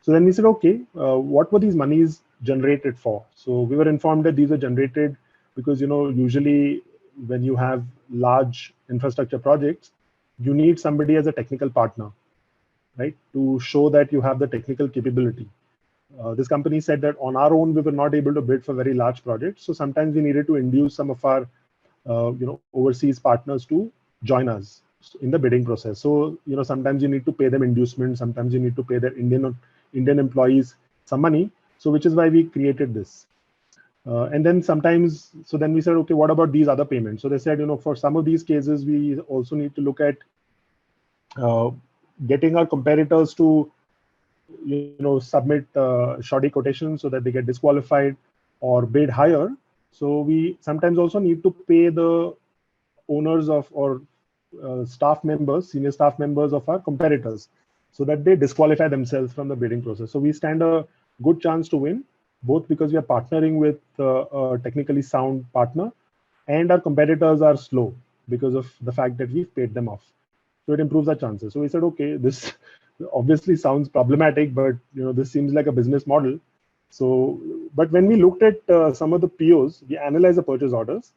So then we said, okay, what were these monies generated for? So we were informed that these are generated because, usually when you have large infrastructure projects, you need somebody as a technical partner, right, to show that you have the technical capability. This company said that on our own, we were not able to bid for very large projects. So sometimes we needed to induce some of our, overseas partners to join us in the bidding process. So, sometimes you need to pay them inducement. Sometimes you need to pay their Indian employees some money. So which is why we created this. And then sometimes, so then we said, okay, what about these other payments? So they said, for some of these cases, we also need to look at getting our competitors to submit shoddy quotations so that they get disqualified or bid higher. So we sometimes also need to pay the owners of or staff members, senior staff members of our competitors, so that they disqualify themselves from the bidding process. So we stand a good chance to win, both because we are partnering with a technically sound partner, and our competitors are slow because of the fact that we've paid them off. So it improves our chances. So we said, okay, this obviously sounds problematic, but this seems like a business model. So, but when we looked at some of the POs, we analyzed the purchase orders,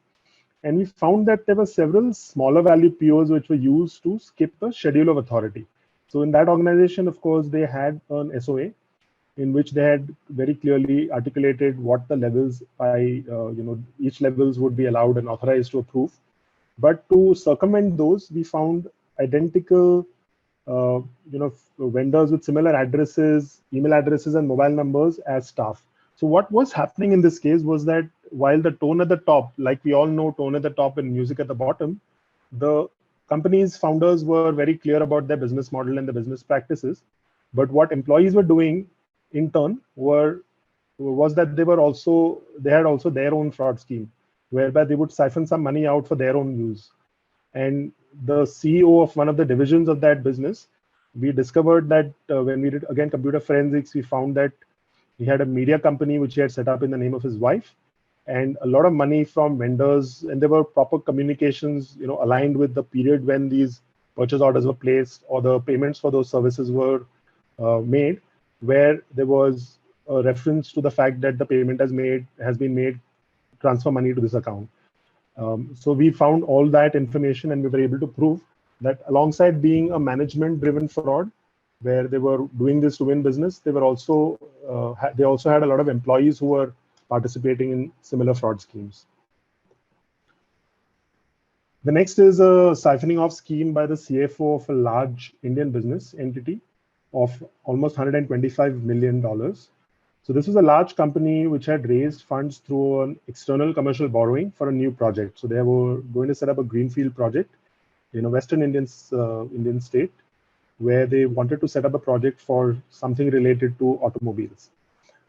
and we found that there were several smaller value POs which were used to skip the schedule of authority. So in that organization, of course, they had an SOA in which they had very clearly articulated what the levels by, each levels would be allowed and authorized to approve. But to circumvent those, we found identical, vendors with similar addresses, email addresses, and mobile numbers as staff. So what was happening in this case was that while the tone at the top, like we all know, tone at the top and music at the bottom, the company's founders were very clear about their business model and the business practices. But what employees were doing in turn was that they had also their own fraud scheme, whereby they would siphon some money out for their own use. And the CEO of one of the divisions of that business, we discovered that when we did again computer forensics, we found that He had a media company which he had set up in the name of his wife, and a lot of money from vendors, and there were proper communications, aligned with the period when these purchase orders were placed or the payments for those services were made, where there was a reference to the fact that the payment has been made, transfer money to this account. So we found all that information, and we were able to prove that alongside being a management-driven fraud, where they were doing this to win business, they were also they also had a lot of employees who were participating in similar fraud schemes. The next is a siphoning off scheme by the CFO of a large Indian business entity of almost $125 million. So this was a large company which had raised funds through an external commercial borrowing for a new project. So they were going to set up a greenfield project in a Western Indian state, where they wanted to set up a project for something related to automobiles.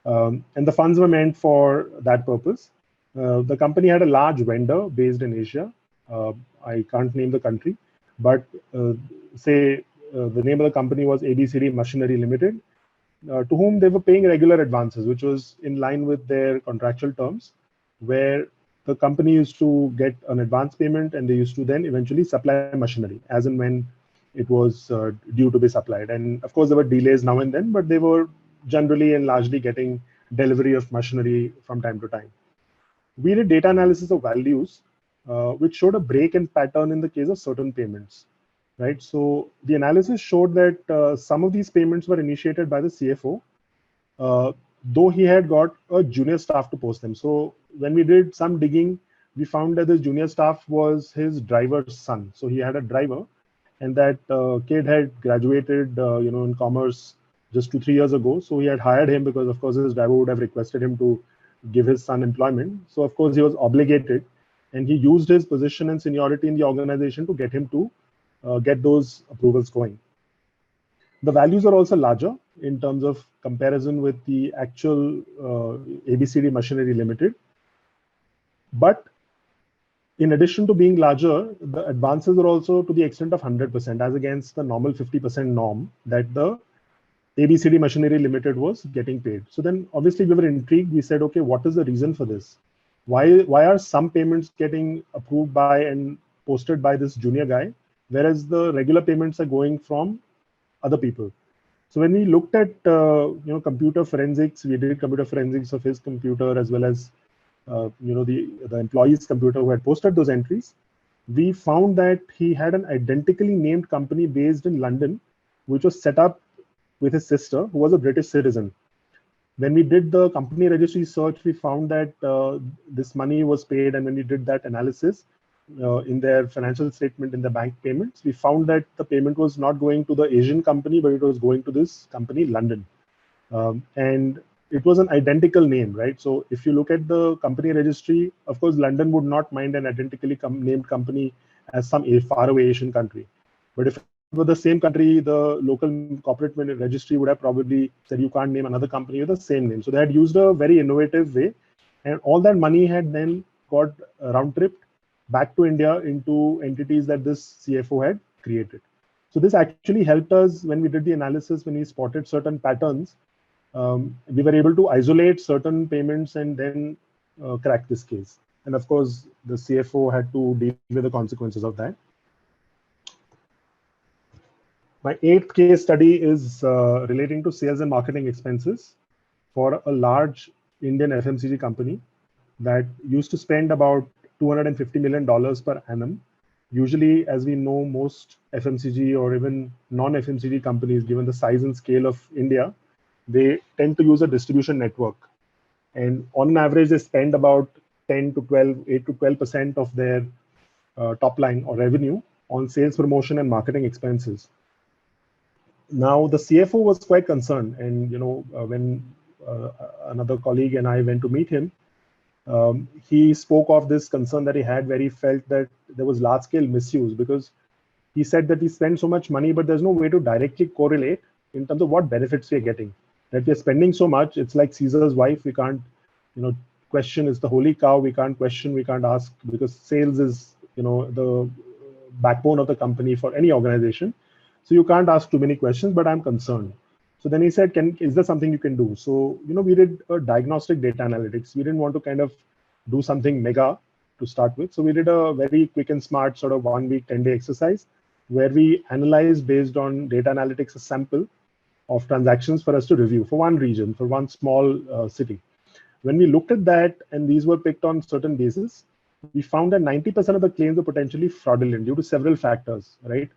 And the funds were meant for that purpose. The company had a large vendor based in Asia. I can't name the country, but the name of the company was ABCD Machinery Limited, to whom they were paying regular advances, which was in line with their contractual terms, where the company used to get an advance payment and they used to then eventually supply machinery as and when it was due to be supplied. And of course, there were delays now and then, but they were generally and largely getting delivery of machinery from time to time. We did data analysis of values, which showed a break in pattern in the case of certain payments, right? So the analysis showed that some of these payments were initiated by the CFO, though he had got a junior staff to post them. So when we did some digging, we found that this junior staff was his driver's son. So he had a driver, and that kid had graduated, in commerce just 2-3 years ago. So he had hired him because, of course, his driver would have requested him to give his son employment. So, of course, he was obligated, and he used his position and seniority in the organization to get him to get those approvals going. The values are also larger in terms of comparison with the actual ABCD Machinery Limited. But in addition to being larger, the advances are also to the extent of 100%, as against the normal 50% norm that the ABCD Machinery Limited was getting paid. So then obviously we were intrigued. We said, okay, what is the reason for this? Why are some payments getting approved by and posted by this junior guy, whereas the regular payments are going from other people? So when we looked at computer forensics, we did computer forensics of his computer as well as the employee's computer who had posted those entries. We found that he had an identically named company based in London, which was set up with his sister, who was a British citizen. When we did the company registry search, we found that this money was paid, and when we did that analysis in their financial statement, in the bank payments, we found that the payment was not going to the Asian company, but it was going to this company, London. And it was an identical name, right? So if you look at the company registry, of course, London would not mind an identically named company as some faraway Asian country. But if it were the same country, the local corporate registry would have probably said you can't name another company with the same name. So they had used a very innovative way, and all that money had then got round-tripped back to India into entities that this CFO had created. So this actually helped us when we did the analysis, when we spotted certain patterns. We were able to isolate certain payments and then crack this case. And of course, the CFO had to deal with the consequences of that. My 8th case study is relating to sales and marketing expenses for a large Indian FMCG company that used to spend about $250 million per annum. Usually, as we know, most FMCG or even non-FMCG companies, given the size and scale of India, they tend to use a distribution network. And on average, they spend about 8 to 12% of their top line or revenue on sales, promotion, and marketing expenses. Now, the CFO was quite concerned. And, when another colleague and I went to meet him, he spoke of this concern that he had, where he felt that there was large-scale misuse, because he said that he spent so much money, but there's no way to directly correlate in terms of what benefits we're getting. That we're spending so much, it's like Caesar's wife. We can't, question is the holy cow. We can't question, we can't ask, because sales is, the backbone of the company for any organization. So you can't ask too many questions, but I'm concerned. So then he said, is there something you can do? So, we did a diagnostic data analytics. We didn't want to kind of do something mega to start with. So we did a very quick and smart sort of 1 week, 10-day exercise where we analyzed based on data analytics a sample of transactions for us to review for one region, for one small city. When we looked at that, and these were picked on certain basis, we found that 90% of the claims were potentially fraudulent due to several factors, right?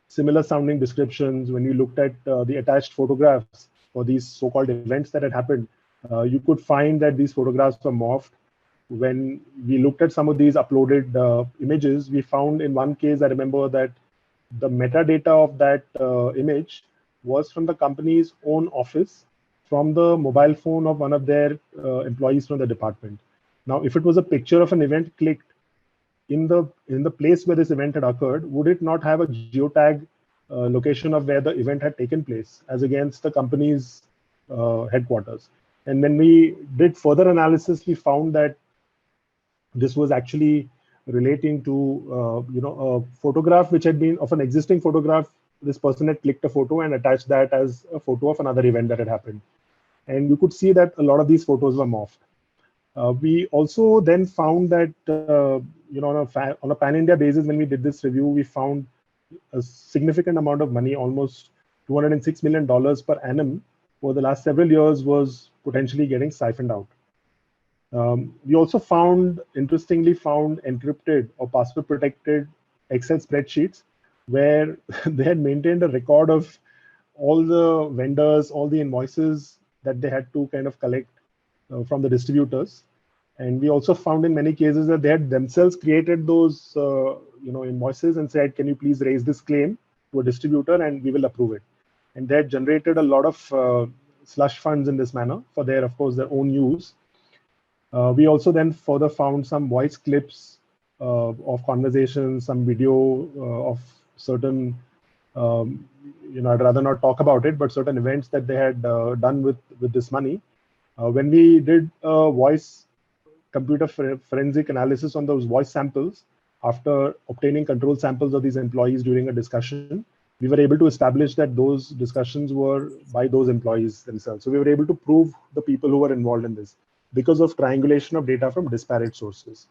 Similar sounding descriptions. When you looked at the attached photographs for these so-called events that had happened, you could find that these photographs were morphed. When we looked at some of these uploaded images, we found in one case, I remember that the metadata of that image was from the company's own office, from the mobile phone of one of their employees from the department. Now, if it was a picture of an event clicked in the place where this event had occurred, would it not have a geotag location of where the event had taken place as against the company's headquarters? And when we did further analysis, we found that this was actually relating to a photograph which had been of an existing photograph. This person had clicked a photo and attached that as a photo of another event that had happened. And you could see that a lot of these photos were morphed. We also then found that on a pan-India basis, when we did this review, we found a significant amount of money, almost $206 million per annum over the last several years, was potentially getting siphoned out. We also interestingly found encrypted or password protected Excel spreadsheets where they had maintained a record of all the vendors, all the invoices that they had to kind of collect from the distributors. And we also found in many cases that they had themselves created those invoices and said, can you please raise this claim to a distributor and we will approve it. And they had generated a lot of slush funds in this manner for their, of course, their own use. We also then further found some voice clips of conversations, some video of certain, I'd rather not talk about it, but certain events that they had done with this money. When we did voice computer forensic analysis on those voice samples, after obtaining control samples of these employees during a discussion, we were able to establish that those discussions were by those employees themselves. So we were able to prove the people who were involved in this because of triangulation of data from disparate sources.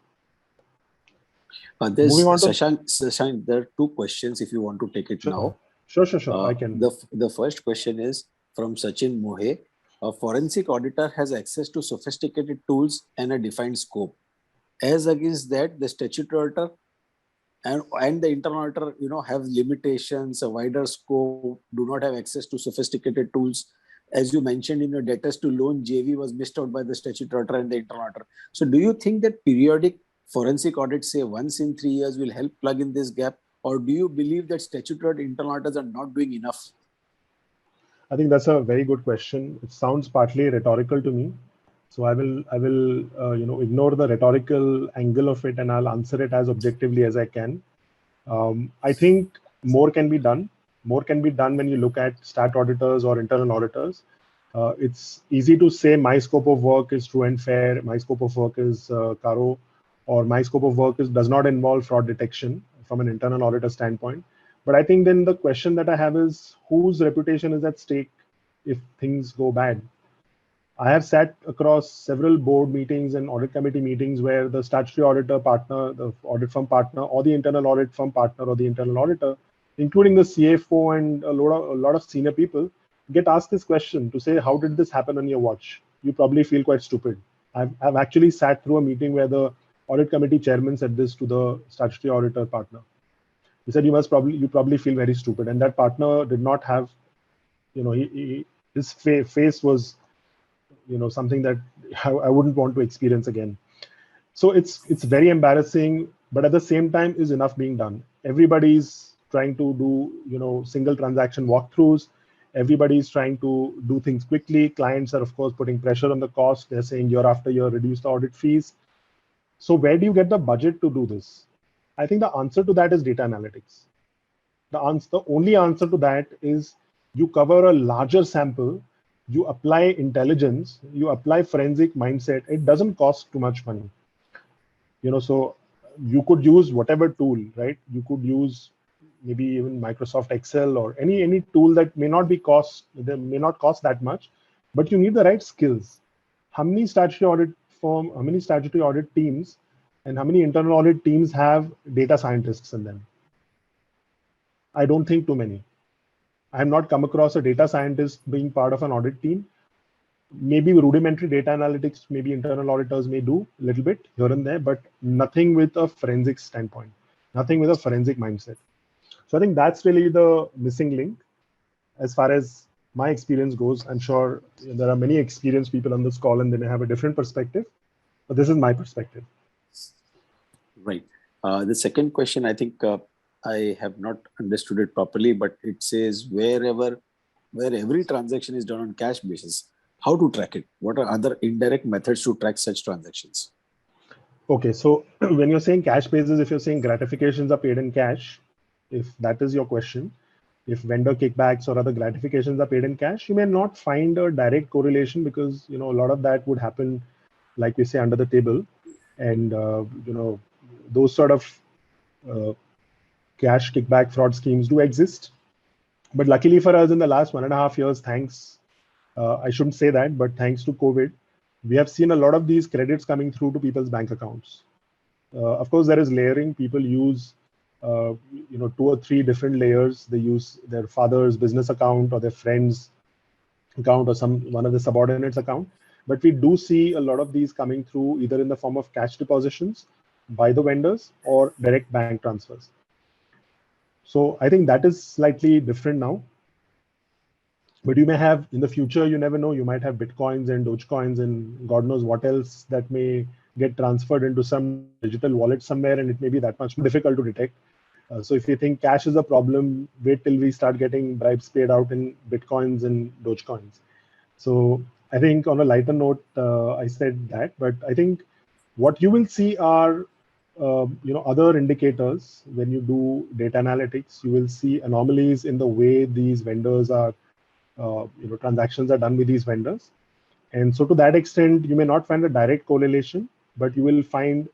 Shashank, there are two questions if you want to take it now. Sure. I can. The first question is from Sachin Mohe. A forensic auditor has access to sophisticated tools and a defined scope. As against that, the statutory auditor and the internal auditor, have limitations, a wider scope, do not have access to sophisticated tools. As you mentioned in your debtors to loan, JV was missed out by the statutory auditor and the internal auditor. So do you think that periodic forensic audits, say once in 3 years, will help plug in this gap? Or do you believe that statutory internal auditors are not doing enough? I think that's a very good question. It sounds partly rhetorical to me. So I will ignore the rhetorical angle of it and I'll answer it as objectively as I can. I think more can be done. More can be done when you look at stat auditors or internal auditors. It's easy to say my scope of work is true and fair, my scope of work is Caro, or my scope of work does not involve fraud detection from an internal auditor standpoint. But I think then the question that I have is whose reputation is at stake if things go bad? I have sat across several board meetings and audit committee meetings where the statutory auditor partner, the audit firm partner, or the internal audit firm partner, or the internal auditor, including the CFO and a lot of senior people, get asked this question to say, how did this happen on your watch? You probably feel quite stupid. I've actually sat through a meeting where the audit committee chairman said this to the statutory auditor partner. He said, you probably feel very stupid. And that partner did not have, his face was, something that I wouldn't want to experience again. So it's very embarrassing, but at the same time, is enough being done? Everybody's trying to do, single transaction walkthroughs. Everybody's trying to do things quickly. Clients are, of course, putting pressure on the cost. They're saying year after year, reduce the audit fees. So where do you get the budget to do this? I think the answer to that is data analytics. The only answer to that is you cover a larger sample, you apply intelligence, you apply forensic mindset. It doesn't cost too much money. So you could use whatever tool, right? You could use maybe even Microsoft Excel or any tool that may not cost that much, but you need the right skills. How many statutory audit teams and how many internal audit teams have data scientists in them? I don't think too many. I have not come across a data scientist being part of an audit team. Maybe rudimentary data analytics, maybe internal auditors may do a little bit here and there, but nothing with a forensic standpoint, nothing with a forensic mindset. So I think that's really the missing link as far as my experience goes. I'm sure there are many experienced people on this call and they may have a different perspective, but this is my perspective. Right. The second question, I think I have not understood it properly, but it says where every transaction is done on cash basis, how to track it? What are other indirect methods to track such transactions? Okay, so when you're saying cash basis, if you're saying gratifications are paid in cash, if that is your question, if vendor kickbacks or other gratifications are paid in cash, you may not find a direct correlation because, a lot of that would happen, like we say, under the table. And, those sort of cash kickback fraud schemes do exist. But luckily for us in the last 1.5 years, I shouldn't say that, but thanks to COVID, we have seen a lot of these credits coming through to people's bank accounts. Of course, there is layering. People use, 2 or 3 different layers. They use their father's business account or their friend's account or one of the subordinates' account. But we do see a lot of these coming through either in the form of cash depositions by the vendors or direct bank transfers. So I think that is slightly different now. But you may have in the future, you never know, you might have Bitcoins and Dogecoins and God knows what else that may get transferred into some digital wallet somewhere, and it may be that much difficult to detect. So if you think cash is a problem, wait till we start getting bribes paid out in Bitcoins and Dogecoins. So I think on a lighter note, I said that, but I think what you will see are other indicators. When you do data analytics, you will see anomalies in the way these vendors are, transactions are done with these vendors. And so to that extent, you may not find a direct correlation, but you will find,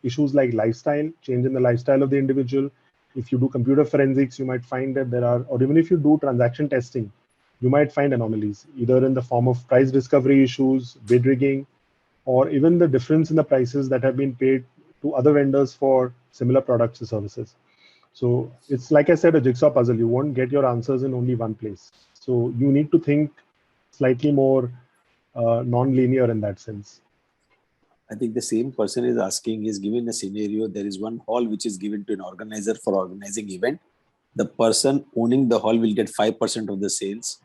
issues like lifestyle, change in the lifestyle of the individual. If you do computer forensics, you might find that there are, or even if you do transaction testing, you might find anomalies, either in the form of price discovery issues, bid rigging, or even the difference in the prices that have been paid to other vendors for similar products or services. So it's, like I said, a jigsaw puzzle. You won't get your answers in only one place. So you need to think slightly more non-linear in that sense. I think the same person is asking, is given a scenario, there is one hall which is given to an organizer for organizing event. The person owning the hall will get 5% of the sales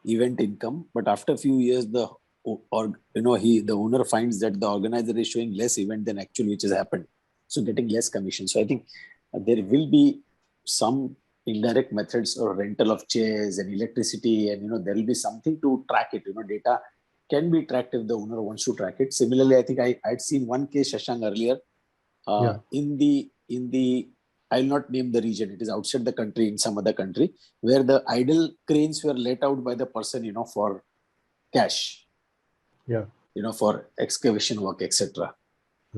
event income, but after a few years, the owner finds that the organizer is showing less event than actually which has happened, so getting less commission. So I think there will be some indirect methods or rental of chairs and electricity, and there will be something to track it. Data can be tracked if the owner wants to track it. Similarly, I think I'd seen one case, Shashank, earlier in the I'll not name the region. It is outside the country, in some other country, where the idle cranes were let out by the person, for cash. Yeah. For excavation work, etc.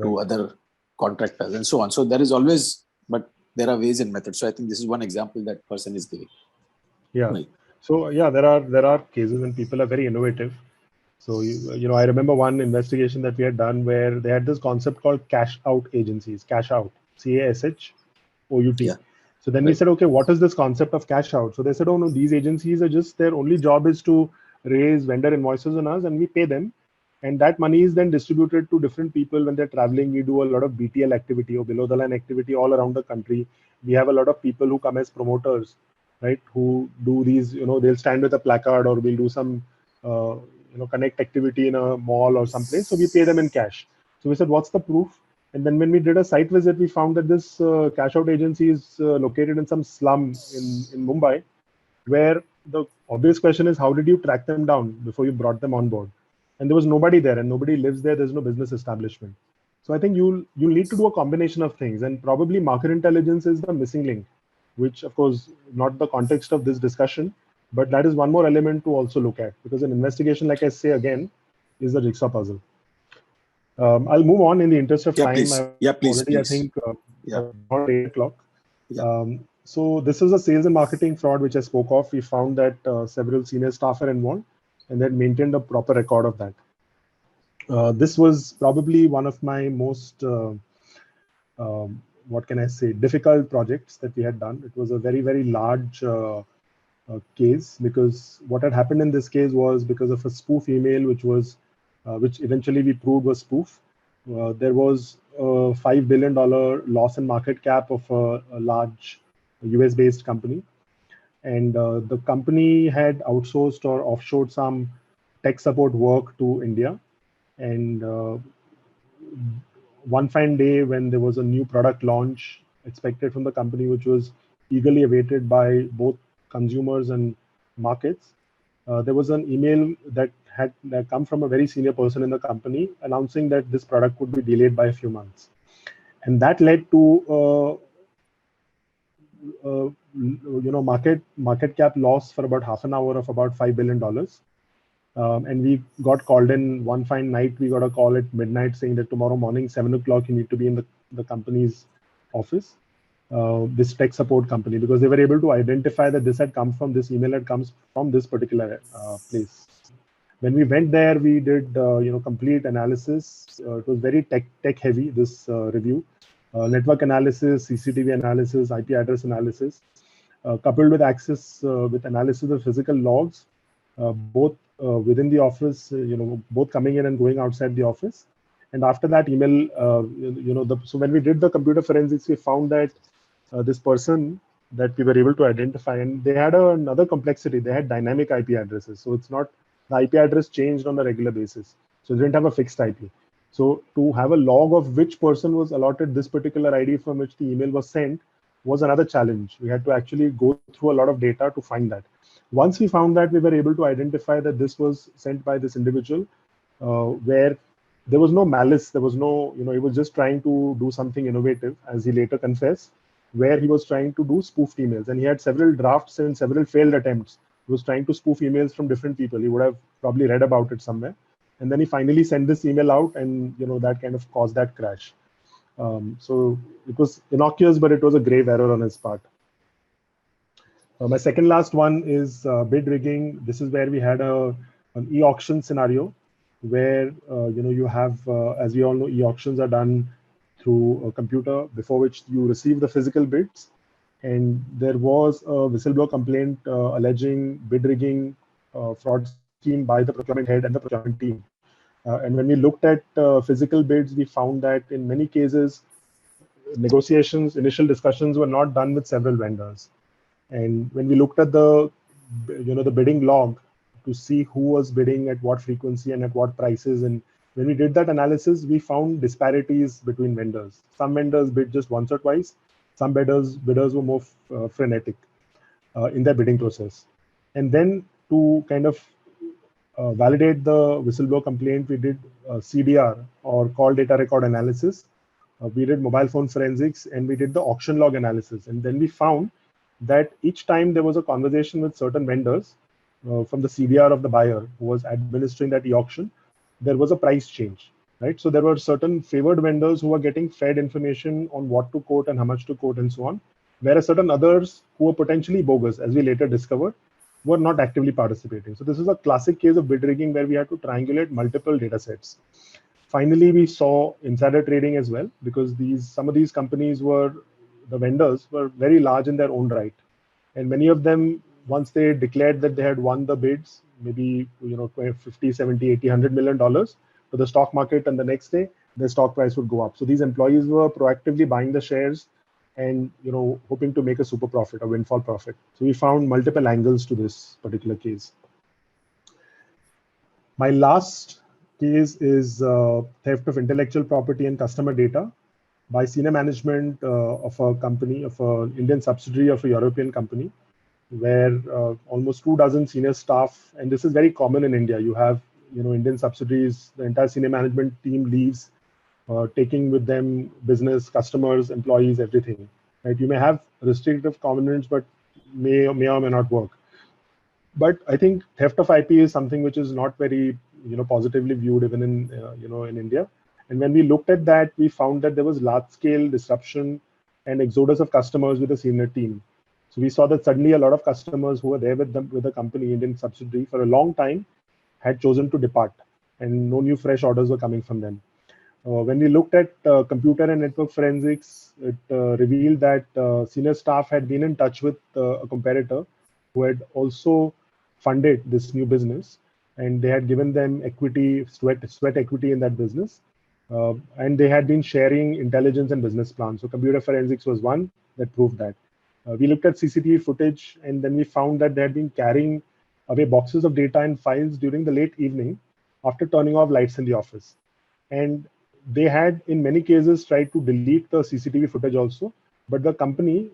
To other contractors and so on. So there is always, but there are ways and methods. So I think this is one example that person is giving. Yeah. Right. So yeah, there are cases when people are very innovative. So I remember one investigation that we had done where they had this concept called cash out agencies, cash out, CASHOUT. Yeah. So then we said, okay, what is this concept of cash out? So they said, oh no, these agencies are just, their only job is to raise vendor invoices on us and we pay them. And that money is then distributed to different people when they're traveling. We do a lot of BTL activity or below the line activity all around the country. We have a lot of people who come as promoters, right? Who do these, they'll stand with a placard or we'll do some, connect activity in a mall or someplace. So we pay them in cash. So we said, what's the proof? And then when we did a site visit, we found that this cash out agency is located in some slum in Mumbai, where the obvious question is, how did you track them down before you brought them on board? And there was nobody there and nobody lives there. There's no business establishment. So I think you'll need to do a combination of things, and probably market intelligence is the missing link, which of course, not the context of this discussion, but that is one more element to also look at, because an investigation, like I say again, is a jigsaw puzzle. I'll move on in the interest of time. Please. Yeah, please. Already, please. I think, about 8 o'clock. Yeah. So this is a sales and marketing fraud which I spoke of. We found that several senior staff are involved and then maintained a proper record of that. This was probably one of my most, what can I say, difficult projects that we had done. It was a very, very large case, because what had happened in this case was because of a spoof email, which eventually we proved was spoof. There was a $5 billion loss in market cap of a large US-based company. And the company had outsourced or offshored some tech support work to India. And one fine day, when there was a new product launch expected from the company, which was eagerly awaited by both consumers and markets, there was an email that had come from a very senior person in the company announcing that this product would be delayed by a few months. And that led to market cap loss for about half an hour of about $5 billion. And we got called in one fine night. We got a call at midnight saying that tomorrow morning, 7 o'clock, you need to be in the company's office, this tech support company, because they were able to identify that this email had come from this particular place. When we went there, we did complete analysis. It was very tech heavy, this review. Network analysis, CCTV analysis, IP address analysis, coupled with with analysis of physical logs, both within the office, both coming in and going outside the office. And after that email, so when we did the computer forensics, we found that this person that we were able to identify, and they had another complexity. They had dynamic IP addresses. So it's not, the IP address changed on a regular basis. So they didn't have a fixed IP. So to have a log of which person was allotted this particular ID from which the email was sent was another challenge. We had to actually go through a lot of data to find that. Once we found that, we were able to identify that this was sent by this individual, where there was no malice. There was no, he was just trying to do something innovative, as he later confessed, where he was trying to do spoofed emails. And he had several drafts and several failed attempts. He was trying to spoof emails from different people. He would have probably read about it somewhere. And then he finally sent this email out, and that kind of caused that crash. So it was innocuous, but it was a grave error on his part. My second last one is bid rigging. This is where we had an e-auction scenario where you have, as we all know, e-auctions are done through a computer, before which you receive the physical bids. And there was a whistleblower complaint alleging bid rigging fraud scheme by the procurement head and the procurement team. And when we looked at physical bids, we found that in many cases, negotiations, initial discussions were not done with several vendors. And when we looked at the bidding log to see who was bidding at what frequency and at what prices, and when we did that analysis, we found disparities between vendors. Some vendors bid just once or twice. Some bidders were more frenetic in their bidding process. And then to kind of validate the whistleblower complaint, we did CDR, or call data record analysis. We did mobile phone forensics, and we did the auction log analysis. And then we found that each time there was a conversation with certain vendors from the CDR of the buyer who was administering that e-auction, there was a price change, right? So there were certain favored vendors who were getting fed information on what to quote and how much to quote and so on, whereas certain others who were potentially bogus, as we later discovered, were not actively participating. So this is a classic case of bid rigging where we had to triangulate multiple data sets. Finally, we saw insider trading as well, because some of these companies the vendors were very large in their own right. And many of them, once they declared that they had won the bids, maybe 50, 70, 80, $100 million to the stock market, and the next day, the stock price would go up. So these employees were proactively buying the shares and hoping to make a super profit, a windfall profit. So we found multiple angles to this particular case. My last case is theft of intellectual property and customer data by senior management of a company, of an Indian subsidiary of a European company, where almost 24 senior staff, and this is very common in India. You have Indian subsidiaries, the entire senior management team leaves, taking with them business, customers, employees, everything. Right? You may have restrictive covenants, but may or may not work. But I think theft of IP is something which is not very positively viewed even in in India. And when we looked at that, we found that there was large-scale disruption and exodus of customers with the senior team. So we saw that suddenly a lot of customers who were there with the company, Indian subsidiary, for a long time had chosen to depart, and no new fresh orders were coming from them. When we looked at computer and network forensics, it revealed that senior staff had been in touch with a competitor who had also funded this new business, and they had given them equity, sweat equity in that business. And they had been sharing intelligence and business plans. So computer forensics was one that proved that. We looked at CCTV footage, and then we found that they had been carrying away boxes of data and files during the late evening after turning off lights in the office. And they had, in many cases, tried to delete the CCTV footage also, but the company,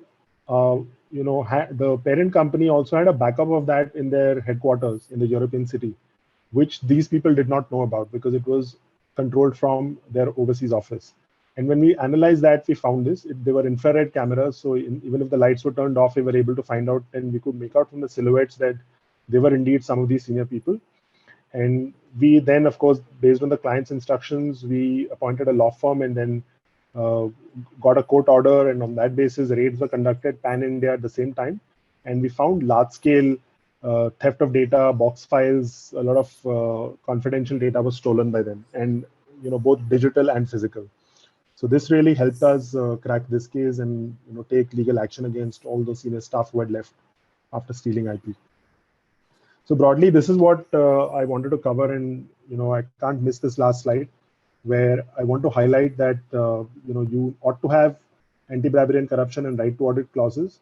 the parent company also had a backup of that in their headquarters in the European city, which these people did not know about because it was controlled from their overseas office. And when we analyzed that, we found this. They were infrared cameras, so even if the lights were turned off, we were able to find out, and we could make out from the silhouettes that they were indeed some of these senior people. And we then, of course, based on the client's instructions, we appointed a law firm and then got a court order. And on that basis, raids were conducted pan-India at the same time. And we found large-scale theft of data, box files, a lot of confidential data was stolen by them, and both digital and physical. So this really helped us crack this case and take legal action against all the senior staff who had left after stealing IP. So broadly, this is what I wanted to cover, and I can't miss this last slide, where I want to highlight that you ought to have anti-bribery and corruption and right to audit clauses.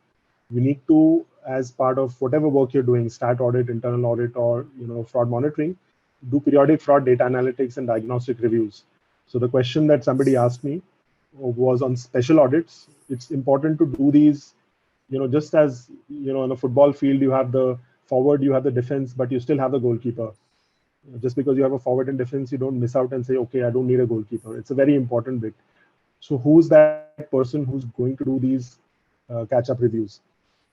You need to, as part of whatever work you're doing, stat audit, internal audit, or fraud monitoring, do periodic fraud data analytics and diagnostic reviews. So the question that somebody asked me was on special audits. It's important to do these, just as in a football field you have the forward, you have the defense, but you still have the goalkeeper. Just because you have a forward and defense, you don't miss out and say, okay, I don't need a goalkeeper. It's a very important bit. So who's that person who's going to do these catch-up reviews?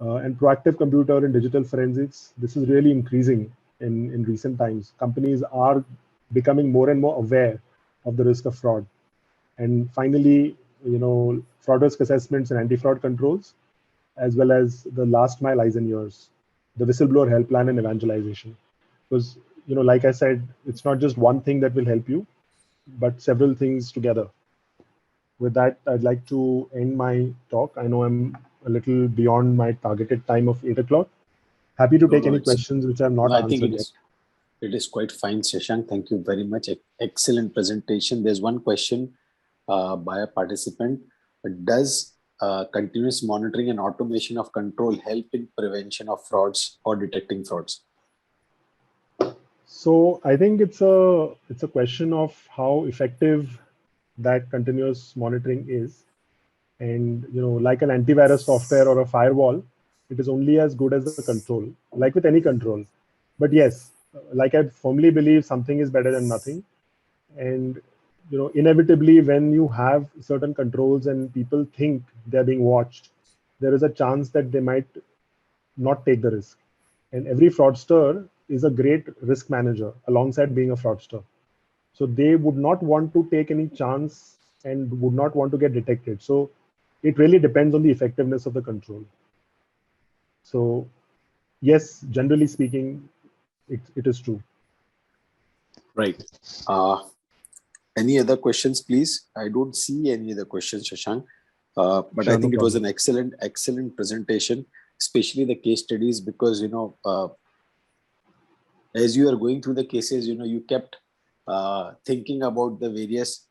And proactive computer and digital forensics, this is really increasing in recent times. Companies are becoming more and more aware of the risk of fraud. And finally, fraud risk assessments and anti-fraud controls, as well as the last mile eyes and ears, the whistleblower helpline and evangelization. Because, like I said, it's not just one thing that will help you, but several things together. With that, I'd like to end my talk. I know I'm a little beyond my targeted time of 8 o'clock. Happy to take any questions which I'm not answered yet. It is quite fine, Shashank. Thank you very much. Excellent presentation. There's one question by a participant. Does continuous monitoring and automation of control help in prevention of frauds or detecting frauds? So I think it's a question of how effective that continuous monitoring is. And like an antivirus software or a firewall, it is only as good as the control, like with any control. But yes, like I firmly believe something is better than nothing. And inevitably, when you have certain controls and people think they're being watched, there is a chance that they might not take the risk. And every fraudster is a great risk manager alongside being a fraudster. So they would not want to take any chance and would not want to get detected. So it really depends on the effectiveness of the control. So yes, generally speaking, it is true. Right. Any other questions, please? I don't see any other questions, Shashank. But sure, I think it was an excellent presentation, especially the case studies, because, as you are going through the cases, you kept thinking about the various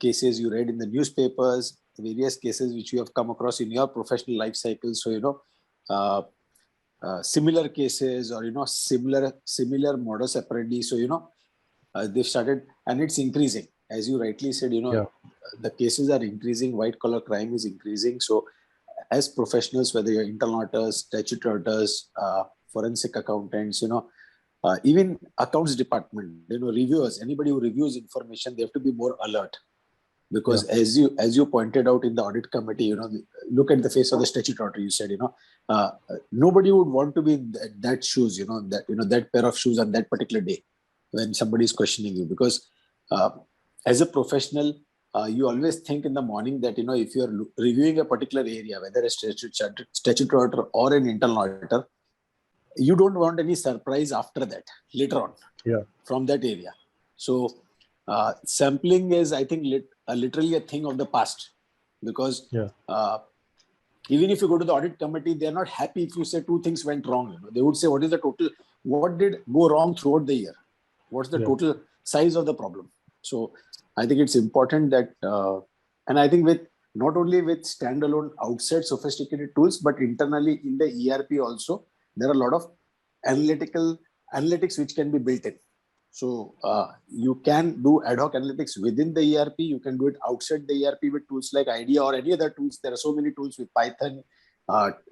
cases you read in the newspapers, the various cases which you have come across in your professional life cycle. So, similar cases or, similar modus operandi. So, they've started, and it's increasing. As you rightly said, the cases are increasing, white collar crime is increasing. So as professionals, whether you're internal auditors, statutory auditors, forensic accountants, even accounts department, reviewers, anybody who reviews information, they have to be more alert. Because as you pointed out in the audit committee, look at the face of the statutory auditor, you said, nobody would want to be in that shoes, that pair of shoes on that particular day when somebody is questioning you. Because as a professional, you always think in the morning that, if you're reviewing a particular area, whether a statutory auditor or an internal auditor, you don't want any surprise after that, later on, from that area. So sampling is, I think, literally a thing of the past, because even if you go to the audit committee, they're not happy if you say 2 things went wrong. They would say, what did go wrong throughout the year? What's the total size of the problem? So I think it's important that, and I think not only with standalone outside sophisticated tools, but internally in the ERP also, there are a lot of analytics which can be built in. So you can do ad hoc analytics within the ERP. You can do it outside the ERP with tools like IDEA or any other tools. There are so many tools with Python.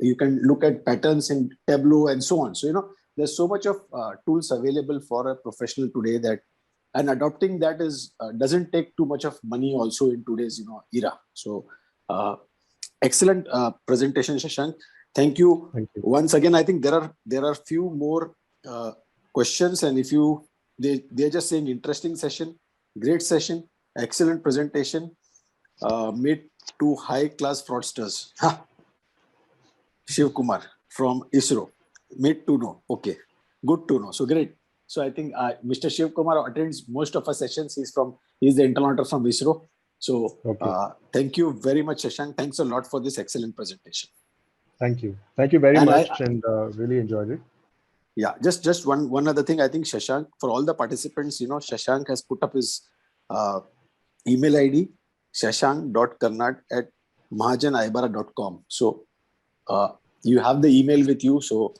You can look at patterns in Tableau and so on. So, there's so much of tools available for a professional today that, and adopting that doesn't take too much of money also in today's, era. So excellent presentation, Shashank. Thank you. Once again, I think there are few more questions, and if they're just saying interesting session, great session, excellent presentation, meet 2 high-class fraudsters. Shiv Kumar from ISRO. Meet to know. Okay, good to know. So great. So I think Mr. Shiv Kumar attends most of our sessions. He's the internal auditor from ISRO. So thank you very much, Shashank. Thanks a lot for this excellent presentation. Thank you. Thank you very much, and really enjoyed it. Yeah, just one other thing. I think Shashank, for all the participants, Shashank has put up his email ID, shashank.karnat@mahajanaibara.com. So you have the email with you. So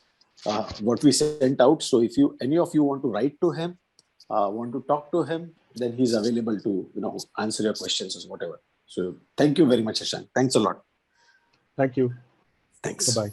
what we sent out. So if any of you want to write to him, want to talk to him, then he's available to answer your questions or whatever. So thank you very much, Shashank. Thanks a lot. Thank you. Thanks. Bye-bye.